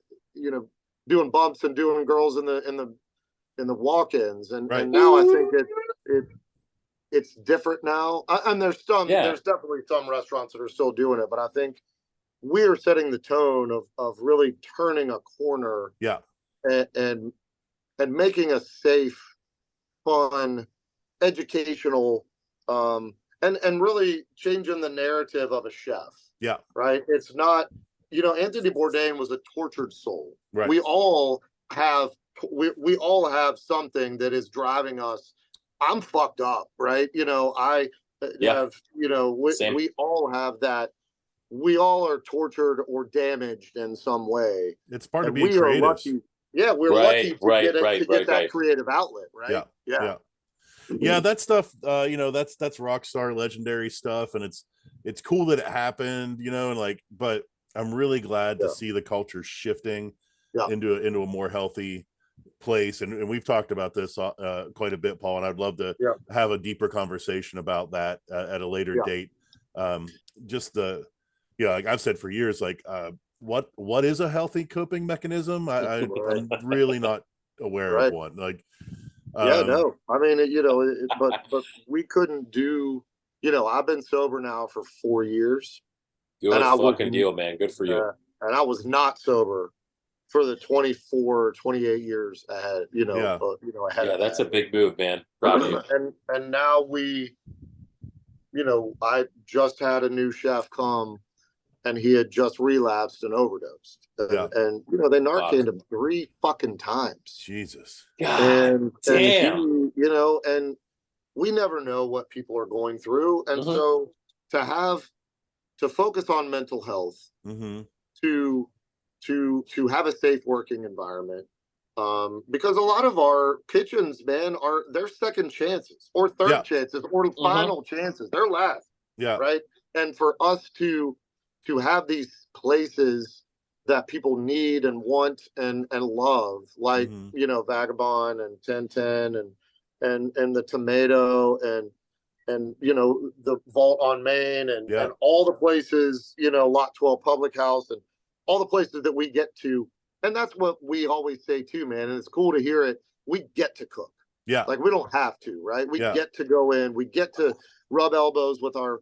doing bumps and doing girls in the walk-ins. And now I think it's different now. And there's definitely some restaurants that are still doing it, but I think we are setting the tone of really turning a corner. Yeah. And making a safe, fun, educational, and really changing the narrative of a chef. Yeah. Right. It's not, Anthony Bourdain was a tortured soul. Right. We all have something that is driving us. I'm fucked up, right? I have, we all have that. We all are tortured or damaged in some way. It's part of being creative. Lucky. Yeah, we're lucky to get that creative outlet, right? Yeah, that stuff, that's rock star legendary stuff, and it's cool that it happened, but I'm really glad to see the culture shifting into a more healthy place, and we've talked about this quite a bit, Paul, and I'd love to have a deeper conversation about that at a later date. Just like I've said for years, what is a healthy coping mechanism? I'm really not aware of one. Like, yeah, no, I mean, but we couldn't do, I've been sober now for 4 years. Good fucking deal, man. Good for you. And I was not sober for the 24, 28 years ahead, ahead. Yeah, that's a big move, man. Proud of you. And now I just had a new chef come, and he had just relapsed and overdosed. And they Narcaned him 3 fucking times. Jesus. God damn. And he, and we never know what people are going through. And so to focus on mental health, to have a safe working environment, because a lot of our kitchens, man, they're second chances or third chances or final chances. They're last. Yeah. Right. And for us to have these places that people need and want and love, like, Vagabond and 1010 and the Tomato and the Vault on Main and all the places, Lot 12 Public House and all the places that we get to. And that's what we always say too, man. And it's cool to hear it. We get to cook. Yeah. Like, we don't have to, right? We get to go in, we get to rub elbows with our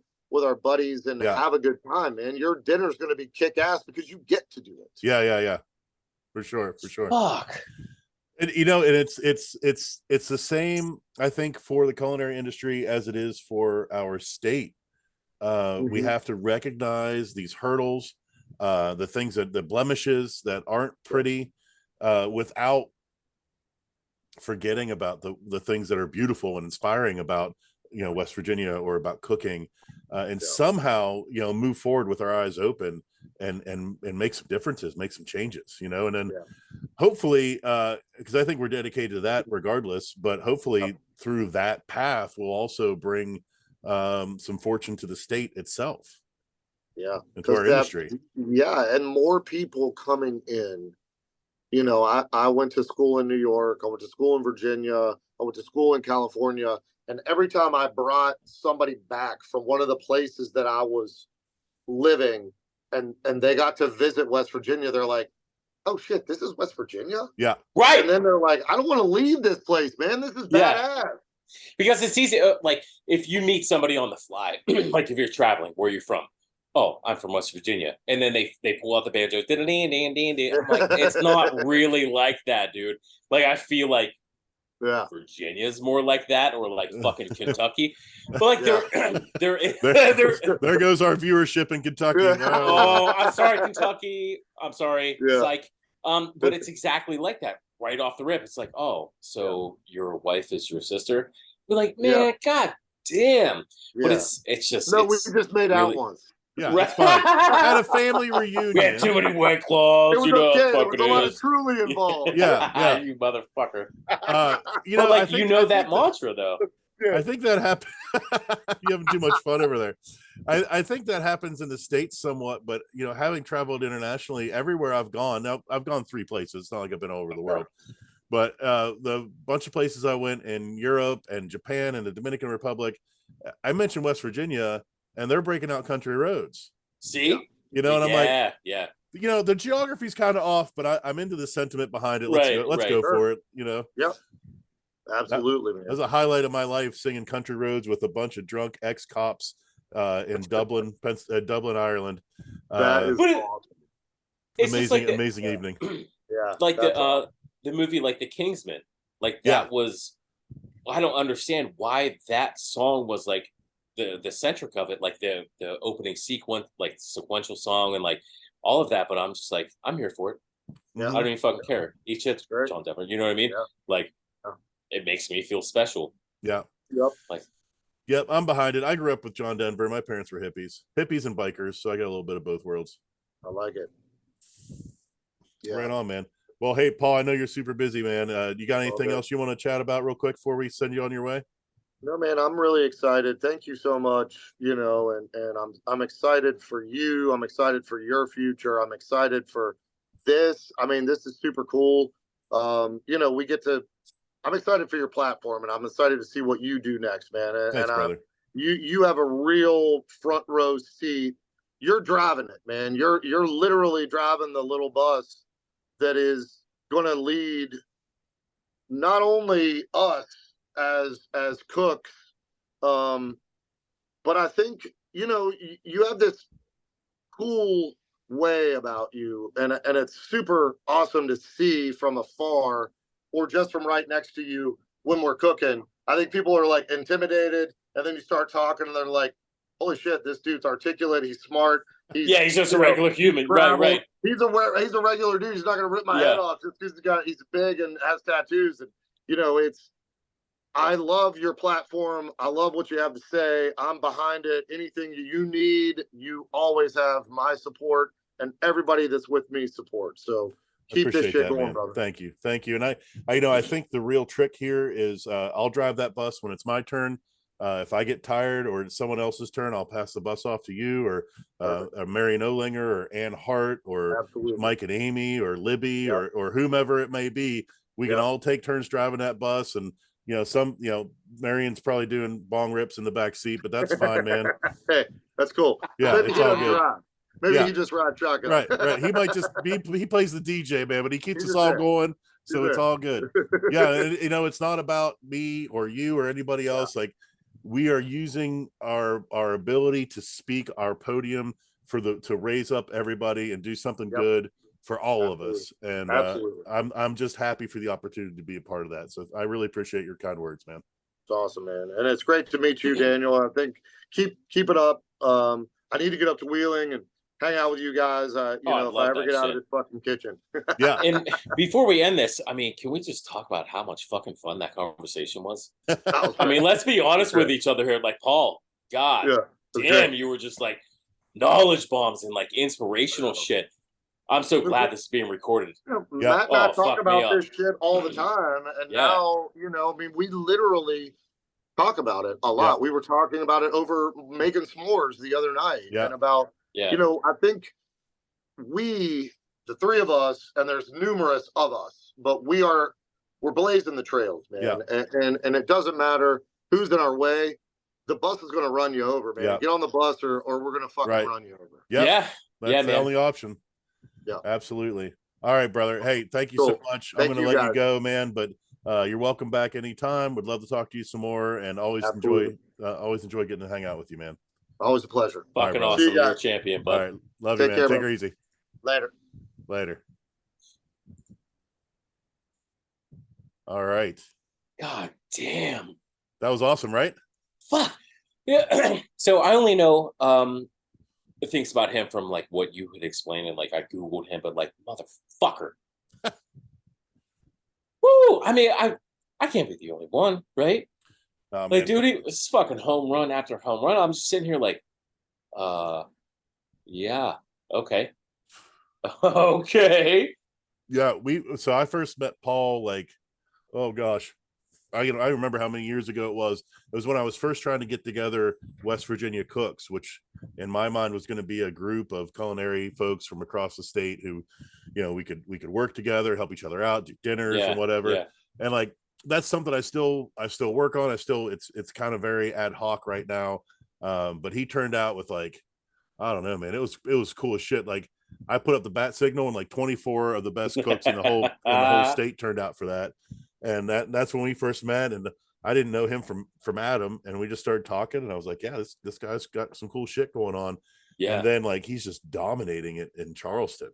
buddies and have a good time, man. Your dinner's going to be kick ass because you get to do it. Yeah. For sure. Fuck. And, and it's the same, I think, for the culinary industry as it is for our state. We have to recognize these hurdles, the things the blemishes that aren't pretty, without forgetting about the things that are beautiful and inspiring about, West Virginia or about cooking, and somehow, move forward with our eyes open and make some differences, make some changes, and then hopefully, because I think we're dedicated to that regardless, but hopefully through that path, we'll also bring some fortune to the state itself. Yeah. And to our industry. Yeah. And more people coming in. I went to school in New York. I went to school in Virginia. I went to school in California. And every time I brought somebody back from one of the places that I was living and they got to visit West Virginia, they're like, oh shit, this is West Virginia? Yeah. Right. And then they're like, I don't want to leave this place, man. This is badass. Because it's easy. Like, if you meet somebody on the fly, like if you're traveling, where are you from? Oh, I'm from West Virginia. And then they pull out the banjos. I'm like, it's not really like that, dude. Like, I feel like Virginia's more like that, or like fucking Kentucky. But like there goes our viewership in Kentucky. Oh, I'm sorry, Kentucky. I'm sorry. Psych. But it's exactly like that. Right off the rip. It's like, oh, so your wife is your sister? We're like, man, god damn. But it's just we just made out once. Yeah, that's fine. At a family reunion. We had too many White Claws. It was okay. There was a lot of Truly involved. Yeah. You motherfucker. But like, that mantra, though. I think that happens. You having too much fun over there. I think that happens in the States somewhat, but having traveled internationally, everywhere I've gone, now I've gone 3 places. It's not like I've been all over the world, but the bunch of places I went in Europe and Japan and the Dominican Republic, I mentioned West Virginia, and they're breaking out country roads. See, and I'm like, the geography's kind of off, but I'm into the sentiment behind it. Let's go for it. Yep. Absolutely, man. That was a highlight of my life, singing country roads with a bunch of drunk ex-cops in Dublin, Ireland. That is awesome. Amazing evening. Yeah. Like the movie, like The Kingsman, like that was, I don't understand why that song was like the centric of it, like the opening sequence, like sequential song and like all of that. But I'm just like, I'm here for it. Yeah. I don't even fucking care. Each shit's John Denver. You know what I mean? Yeah. Like, it makes me feel special. Yeah. Yep. Like, yep, I'm behind it. I grew up with John Denver. My parents were hippies and bikers, so I got a little bit of both worlds. I like it. Yeah. Right on, man. Well, hey, Paul, I know you're super busy, man. You got anything else you want to chat about real quick before we send you on your way? No, man, I'm really excited. Thank you so much. And I'm excited for you. I'm excited for your future. I'm excited for this. I mean, this is super cool. I'm excited for your platform, and I'm excited to see what you do next, man. Thanks, brother. You have a real front row seat. You're driving it, man. You're literally driving the little bus that is going to lead not only us as cooks, but I think, you know, you have this cool way about you, and it's super awesome to see from afar or just from right next to you when we're cooking. I think people are like intimidated, and then you start talking and they're like, holy shit, this dude's articulate, he's smart, he's just a regular human. Right. He's a regular dude. He's not gonna rip my head off just because he's big and has tattoos. And you know, I love your platform. I love what you have to say. I'm behind it. Anything you need, you always have my support, and everybody that's with me support. So keep this shit going, brother. Thank you. And I think the real trick here is I'll drive that bus when it's my turn. If I get tired or it's someone else's turn, I'll pass the bus off to you or Marion Olinger or Ann Hart or Absolutely. Mike and Amy or Libby or whomever it may be. We can all take turns driving that bus, and Marion's probably doing bong rips in the back seat, but that's fine, man. Hey, that's cool. Yeah, maybe it's all good. Maybe he just rides shotgun. Right. He might just he plays the DJ, man, but he keeps us all going, so it's all good. Yeah, and, it's not about me or you or anybody else. Like, we are using our ability to speak our podium to raise up everybody and do something good for all of us. And I'm just happy for the opportunity to be a part of that. So I really appreciate your kind words, man. It's awesome, man. And it's great to meet you, Daniel. I think keep it up. I need to get up to Wheeling and hang out with you guys. If I ever get out of this fucking kitchen. Yeah. And before we end this, I mean, can we just talk about how much fucking fun that conversation was? I mean, let's be honest with each other here. Like, Paul, God damn, you were just like knowledge bombs and like inspirational shit. I'm so glad this is being recorded. Matt and I talk about this shit all the time. And now, we literally talk about it a lot. We were talking about it over making s'mores the other night and about, I think the three of us, and there's numerous of us, but we're blazing the trails, man. And it doesn't matter who's in our way. The bus is going to run you over, man. Get on the bus or we're going to fucking run you over. That's the only option. Yeah, absolutely. All right, brother. Hey, thank you so much. I'm going to let you go, man, but you're welcome back anytime. Would love to talk to you some more, and always enjoy getting to hang out with you, man. Always a pleasure. Fucking awesome. You're a champion, bud. All right. Love you, man. Take her easy. Later. All right. God damn. That was awesome, right? Fuck. Yeah. So I only know things about him from like what you had explained, and like I googled him, but like, motherfucker. Woo! I mean, I can't be the only one, right? Like, dude, it was fucking home run after home run. I'm just sitting here like, yeah, okay. Okay. Yeah, so I first met Paul like, oh gosh, I remember how many years ago it was. It was when I was first trying to get together West Virginia cooks, which in my mind was going to be a group of culinary folks from across the state who, we could work together, help each other out, do dinners and whatever. Yeah. And like, that's something I still work on. It's kind of very ad hoc right now. But he turned out with like, I don't know, man, it was cool as shit. Like, I put up the bat signal and like 24 of the best cooks in the whole state turned out for that. And that's when we first met, and I didn't know him from Adam, and we just started talking, and I was like, yeah, this guy's got some cool shit going on. Yeah. And then like, he's just dominating it in Charleston,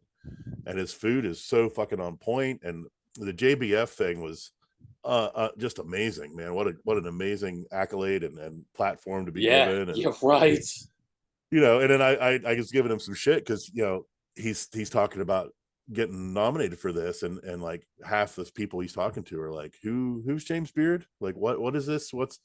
and his food is so fucking on point. And the JBF thing was just amazing, man. What an amazing accolade and platform to be given. And, yeah, right. And then I was giving him some shit because he's talking about getting nominated for this, and like half the people he's talking to are like, who's James Beard? Like, what is this? What's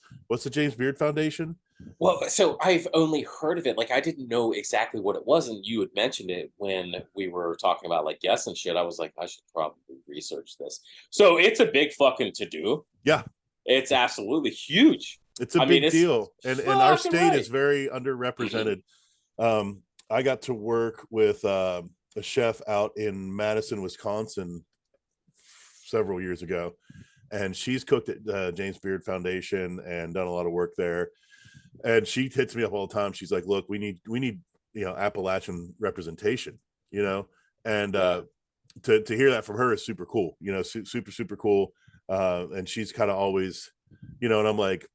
the James Beard Foundation? Well, so I've only heard of it. Like, I didn't know exactly what it was, and you had mentioned it when we were talking about like guests and shit. I was like, I should probably research this. So it's a big fucking to do. Yeah, it's absolutely huge. It's a big deal, and our state is very underrepresented. I got to work with a chef out in Madison, Wisconsin several years ago, and she's cooked at James Beard Foundation and done a lot of work there. And she hits me up all the time. She's like, look, we need Appalachian representation, and to hear that from her is super cool, super cool. And she's kind of always, and I'm like,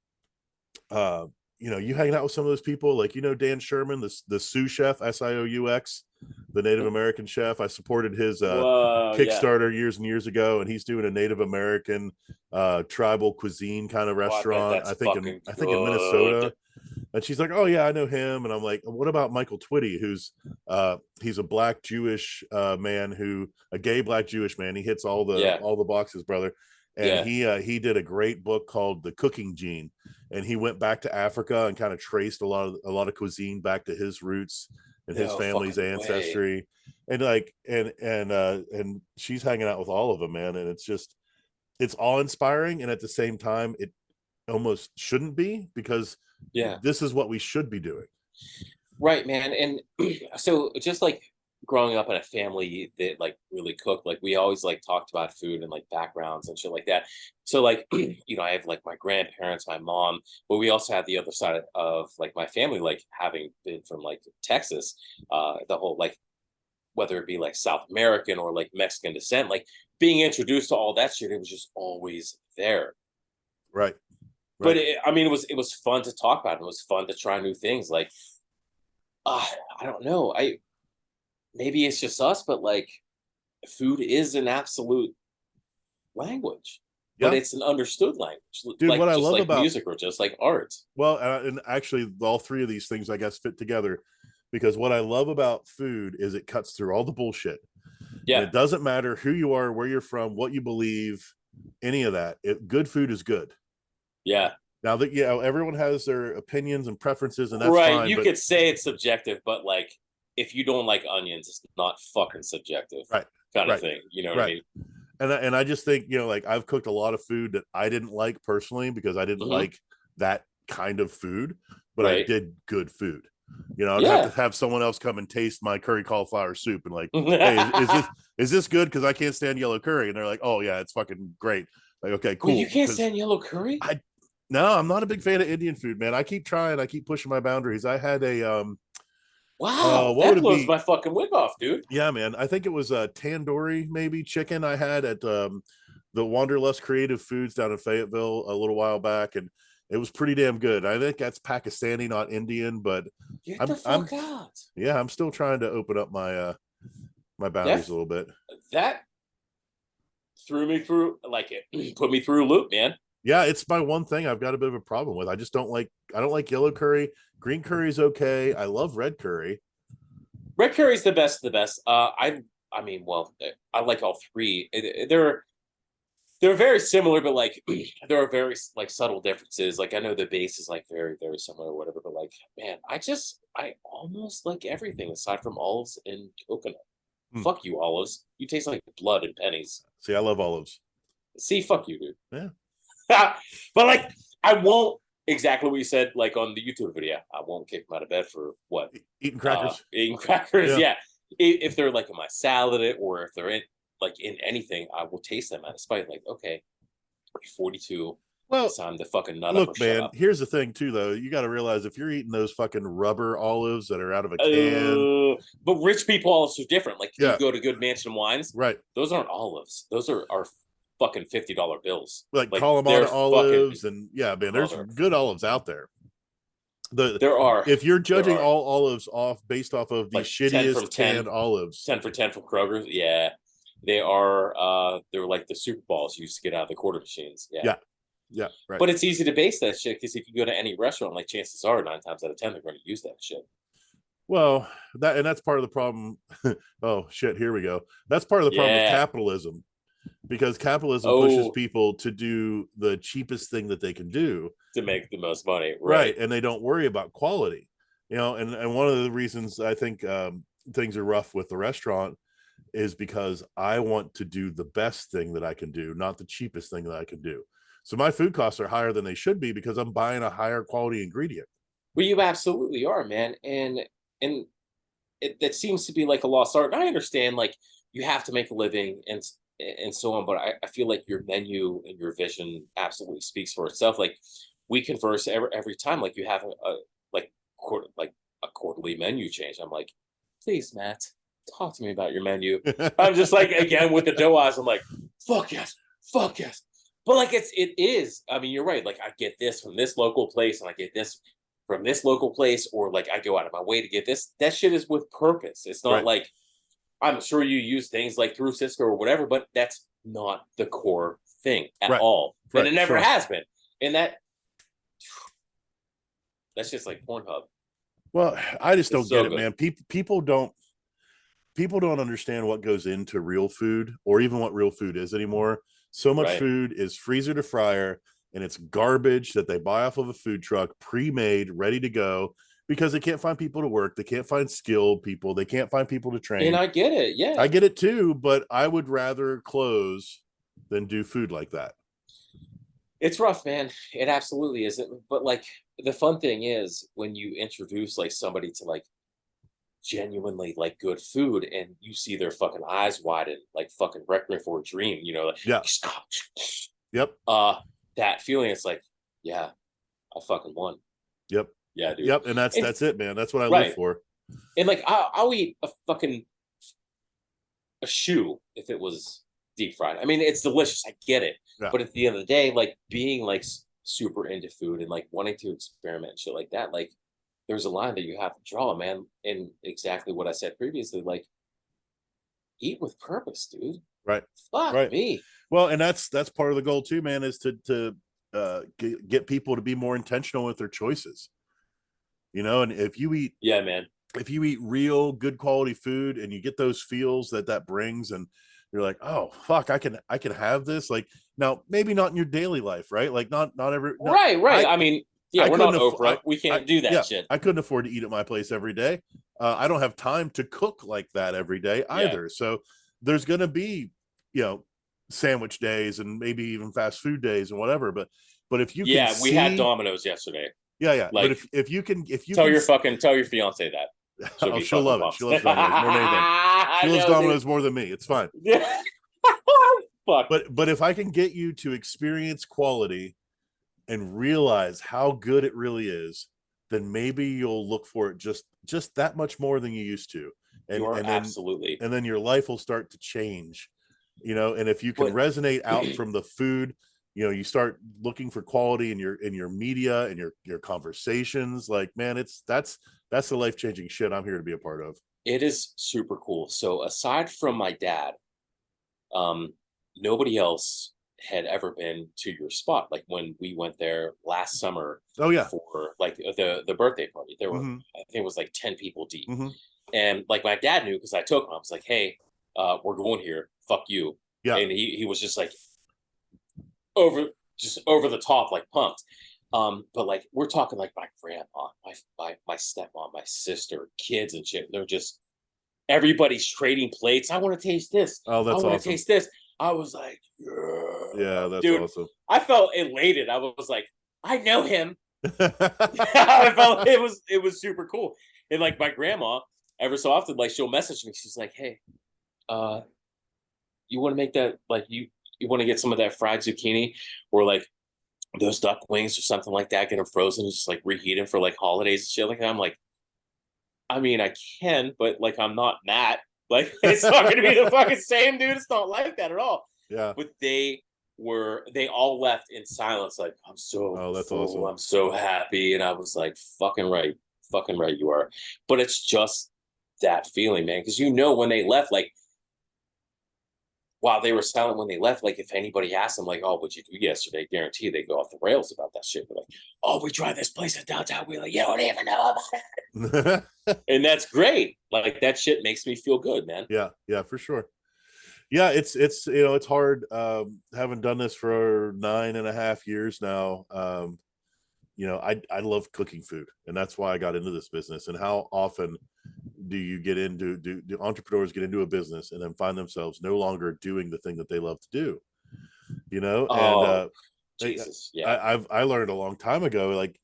you hanging out with some of those people, like, Dan Sherman, the sous chef, Sioux, the Native American chef. I supported his Whoa, yeah. Kickstarter years and years ago, and he's doing a Native American tribal cuisine kind of Oh, I bet restaurant. that's I think in fucking Minnesota. good. And she's like, "Oh yeah, I know him." And I'm like, "What about Michael Twitty, who's he's a black Jewish man, a gay black Jewish man. He hits all Yeah. the boxes, brother." And Yeah. he did a great book called The Cooking Gene, and he went back to Africa and kind of traced a lot of cuisine back to his roots and his No family's fucking way. ancestry. And like and she's hanging out with all of them, man, and it's awe inspiring, and at the same time it almost shouldn't be, because Yeah. this is what we should be doing. Right, man. And so just like growing up in a family that like really cooked, like we always like talked about food and like backgrounds and shit like that. So like, I have like my grandparents, my mom, but we also have the other side of like my family, like having been from like Texas, the whole like, whether it be like South American or like Mexican descent, like being introduced to all that shit, it was just always there. Right. But I mean, it was fun to talk about. It was fun to try new things. Like, I don't know. Maybe it's just us, but like, food is an absolute language, but Yeah, it's an understood language, dude, what like I just love like about, music or just like art. well, and actually all three of these things I guess fit together, because what I love about food is it cuts through all the bullshit. And Yeah, it doesn't matter who you are, where you're from, what you believe, any of that. Good food is good. yeah. Now that everyone has their opinions and preferences, and that's Right. fine. You But could say it's subjective, but like, if you don't like onions, it's not fucking subjective, right, kind of right, thing. You know what I right. mean? And I just think, like, I've cooked a lot of food that I didn't like personally because I didn't Hmm. like that kind of food, but I Right. did good food. I'd have to Yeah. have someone else come and taste my curry cauliflower soup and like, hey, is this good? Because I can't stand yellow curry, and they're like, oh yeah, it's fucking great. Like, okay, Wait, you cool. can't Because stand yellow curry? I no, I'm not a big fan of Indian food, man. I keep trying, I keep pushing my boundaries. I had a Wow, what would that it blows be? my fucking wig off, dude. Yeah, man. I think it was a tandoori, maybe chicken I had at the Wanderlust Creative Foods down in Fayetteville a little while back, and it was pretty damn good. I think that's Pakistani, not Indian, but Get the I'm fuck out. yeah, I'm still trying to open up my boundaries That a little bit. that threw me through, like, it put me through a loop, man. Yeah, it's my one thing I've got a bit of a problem with. I don't like yellow curry. Green curry is okay. I love red curry. Red curry's the best of the best. I mean, well, I like all three. They're very similar, but like there are very like subtle differences. Like I know the base is like very very similar or whatever, but like man, I almost like everything aside from olives and coconut. Hmm. Fuck you, olives. You taste like blood and pennies. See, I love olives. See, fuck you, dude. Yeah. But like, I won't exactly what you said, like on the YouTube video. I won't kick them out of bed for what? Eating crackers. Eating crackers. Yeah. Yeah. If they're like in my salad or if they're in like in anything, I will taste them out of spite. Like, okay, 42. Well, It's time to fucking nut up or look, shut man, up. here's the thing too, though. You got to realize if you're eating those fucking rubber olives that are out of a can. But rich people also different. Like you Yeah. go to Good Mansion Wines, Right. those aren't olives. Those are fucking $50 bills. Like they're Kalamata fucking olives, and yeah, man, there's brother. good olives out there. There are. If you're judging are. all olives based off of the Like 10 from shittiest 10. canned olives, 10 for 10 from Kroger's. Yeah. They are they're like the Super Balls you used to get out of the quarter machines. Yeah. Yeah, right. But it's easy to base that shit because if you go to any restaurant, like chances are 9 times out of 10 they're going to use that shit. Well, that's part of the problem. Oh shit, here we go. That's part of the problem with capitalism, because capitalism pushes people to do the cheapest thing that they can do to make the most money, right? And they don't worry about quality, and one of the reasons I think things are rough with the restaurant is because I want to do the best thing that I can do, not the cheapest thing that I can do. So my food costs are higher than they should be because I'm buying a higher quality ingredient. Well, you absolutely are, man. And that seems to be like a lost art. And I understand, like, you have to make a living and so on, but I feel like your menu and your vision absolutely speaks for itself. Like, we converse every time, like you have a quarterly menu change. I'm like, please, Matt, talk to me about your menu. I'm just like, again with the dough eyes, I'm like, fuck yes, But like it is. I mean, you're right. Like I get this from this local place, and I get this from this local place, or like I go out of my way to get this. That shit is with purpose. It's not Right. like I'm sure you use things like through Cisco or whatever, but that's not the core thing at Right. all. And Right. it never Sure. has been. And that's just like Pornhub. Well, I just don't It's so get it, good. man. People don't understand what goes into real food, or even what real food is anymore. So much Right. food is freezer to fryer, and it's garbage that they buy off of a food truck, pre-made, ready to go, because they can't find people to work. They can't find skilled people. They can't find people to train. And I get it. Yeah. I get it too, but I would rather close than do food like that. It's rough, man. It absolutely is. But like the fun thing is when you introduce like somebody to like genuinely like good food, and you see their fucking eyes widen, like fucking Requiem for a Dream, you know, like, Yeah. Yep. That feeling, it's like, yeah, I fucking won. Yep. Yeah, dude. Yep. And that's it, man. That's what I Right. live for. And like I'll eat a shoe if it was deep fried. I mean, it's delicious. I get it. Yeah. But at the end of the day, like being like super into food and like wanting to experiment and shit like that, like there's a line that you have to draw, man. And exactly what I said previously, like eat with purpose, dude. Right. Fuck Right. me. Well, and that's part of the goal too, man, is to get people to be more intentional with their choices. You know, and if you eat real good quality food and you get those feels that brings, and you're like, oh fuck, I can have this. Like, now maybe not in your daily life, right? Like not every right. I mean, yeah, we're not Oprah. We can't do that shit. I couldn't afford to eat at my place every day. I don't have time to cook like that every day either. So there's going to be, sandwich days and maybe even fast food days and whatever. But if you can we had Domino's yesterday. Yeah. Like, but if you can tell your fiance that. She'll love it. She loves Domino's more than anything. She loves Domino's more than me. It's fine. Yeah. Fuck. But if I can get you to experience quality and realize how good it really is, then maybe you'll look for it just that much more than you used to. And absolutely. And then your life will start to change. And if you can resonate out from the food, you start looking for quality in your media and your conversations. Like, man, that's the life-changing shit I'm here to be a part of. It is super cool. So aside from my dad, nobody else had ever been to your spot. Like when we went there last summer. Oh yeah. For like the birthday party, there were I think it was like 10 people deep. And like my dad knew, because I took him. I was like, hey, we're going here. Fuck you. Yeah. And he was just like over the top, like pumped. But like we're talking like my grandma, my stepmom, my sister, kids and shit. They're just everybody's trading plates. I want to taste this. Oh, that's awesome. I want to taste this. I was like, yeah, that's dude, awesome. I felt elated. I was like, I know him. I felt it was super cool. And like my grandma, ever so often, like she'll message me. She's like, hey, you want to make that, like you want to get some of that fried zucchini or like those duck wings or something like that, get them frozen and just like reheat them for like holidays and shit like that. I'm like, I mean, I can, but like I'm not Matt. Like it's not gonna be the fucking same, dude. It's not like that at all. Yeah. But they all left in silence, like, I'm so that's full, awesome. I'm so happy. And I was like, fucking right you are. But it's just that feeling, man. Because when they left, like while they were silent when they left, like if anybody asked them, like, oh, what'd you do yesterday? Guarantee they go off the rails about that shit. They're like, oh, we tried this place in downtown. We're like, you don't even know about it. And that's great. Like that shit makes me feel good, man. Yeah, for sure. Yeah, it's it's hard. Having done this for 9.5 years now. I love cooking food, and that's why I got into this business. And how often do you get into do entrepreneurs get into a business and then find themselves no longer doing the thing that they love to do? Jesus. Yeah. I learned a long time ago, like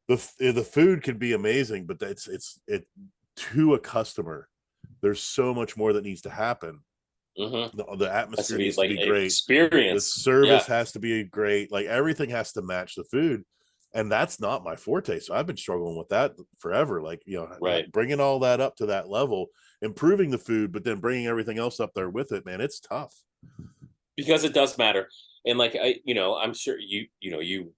the food can be amazing, but it's to a customer, there's so much more that needs to happen. The atmosphere needs to be great. Experience. The service has to be great. Like everything has to match the food. And that's not my forte. So I've been struggling with that forever. Like, bringing all that up to that level, improving the food, but then bringing everything else up there with it, man, it's tough. because it does matter. And like I'm sure you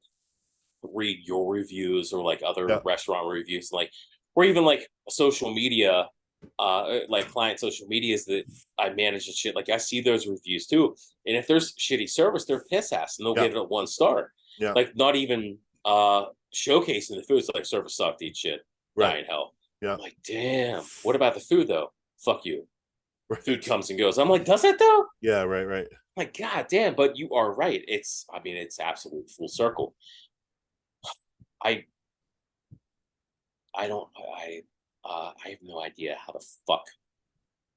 read your reviews or like other restaurant reviews, like or even like social media, like client social medias that I manage and shit. Like I see those reviews too, and if there's shitty service, they're piss ass and they'll give it a 1 star. Yeah, like not even showcasing the food. It's like service sucked, eat shit, die in hell. Yeah. I'm like, damn. What about the food though? Fuck you. Right. Food comes and goes. I'm like, does it though? Yeah, right. I'm like, god damn. But you are right. It's absolute full circle. I don't. I have no idea how the fuck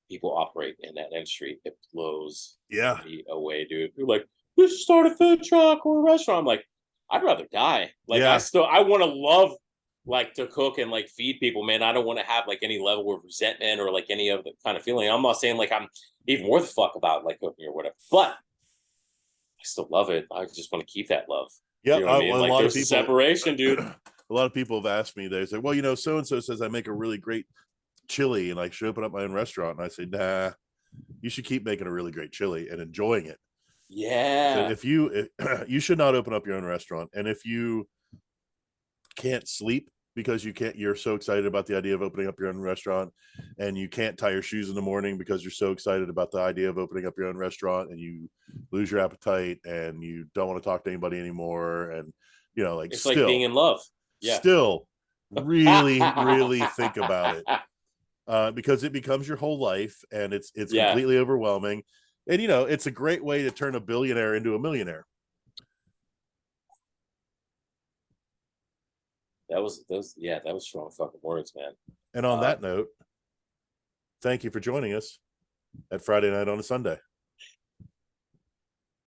people operate in that industry. It blows me away, dude. You're like, we should start a food truck or a restaurant. I'm like, I'd rather die. Like, I want to love, like, to cook and like feed people, man. I don't want to have like any level of resentment or like any of the kind of feeling. I'm not saying like I'm even worth a fuck about like cooking or whatever, but I still love it. I just want to keep that love. Yeah, you know what I mean? Like, there's a separation, dude. A lot of people have asked me, they say, well, so and so says I make a really great chili and I should open up my own restaurant. And I say, nah, you should keep making a really great chili and enjoying it. Yeah. So you should not open up your own restaurant. And if you can't sleep because you're so excited about the idea of opening up your own restaurant, and you can't tie your shoes in the morning because you're so excited about the idea of opening up your own restaurant, and you lose your appetite and you don't want to talk to anybody anymore. And, like, it's like being in love. Yeah. Still really, really think about it. Because it becomes your whole life, and it's completely overwhelming. And it's a great way to turn a billionaire into a millionaire. That was strong fucking words, man. And on that note, thank you for joining us at Friday Night on a Sunday.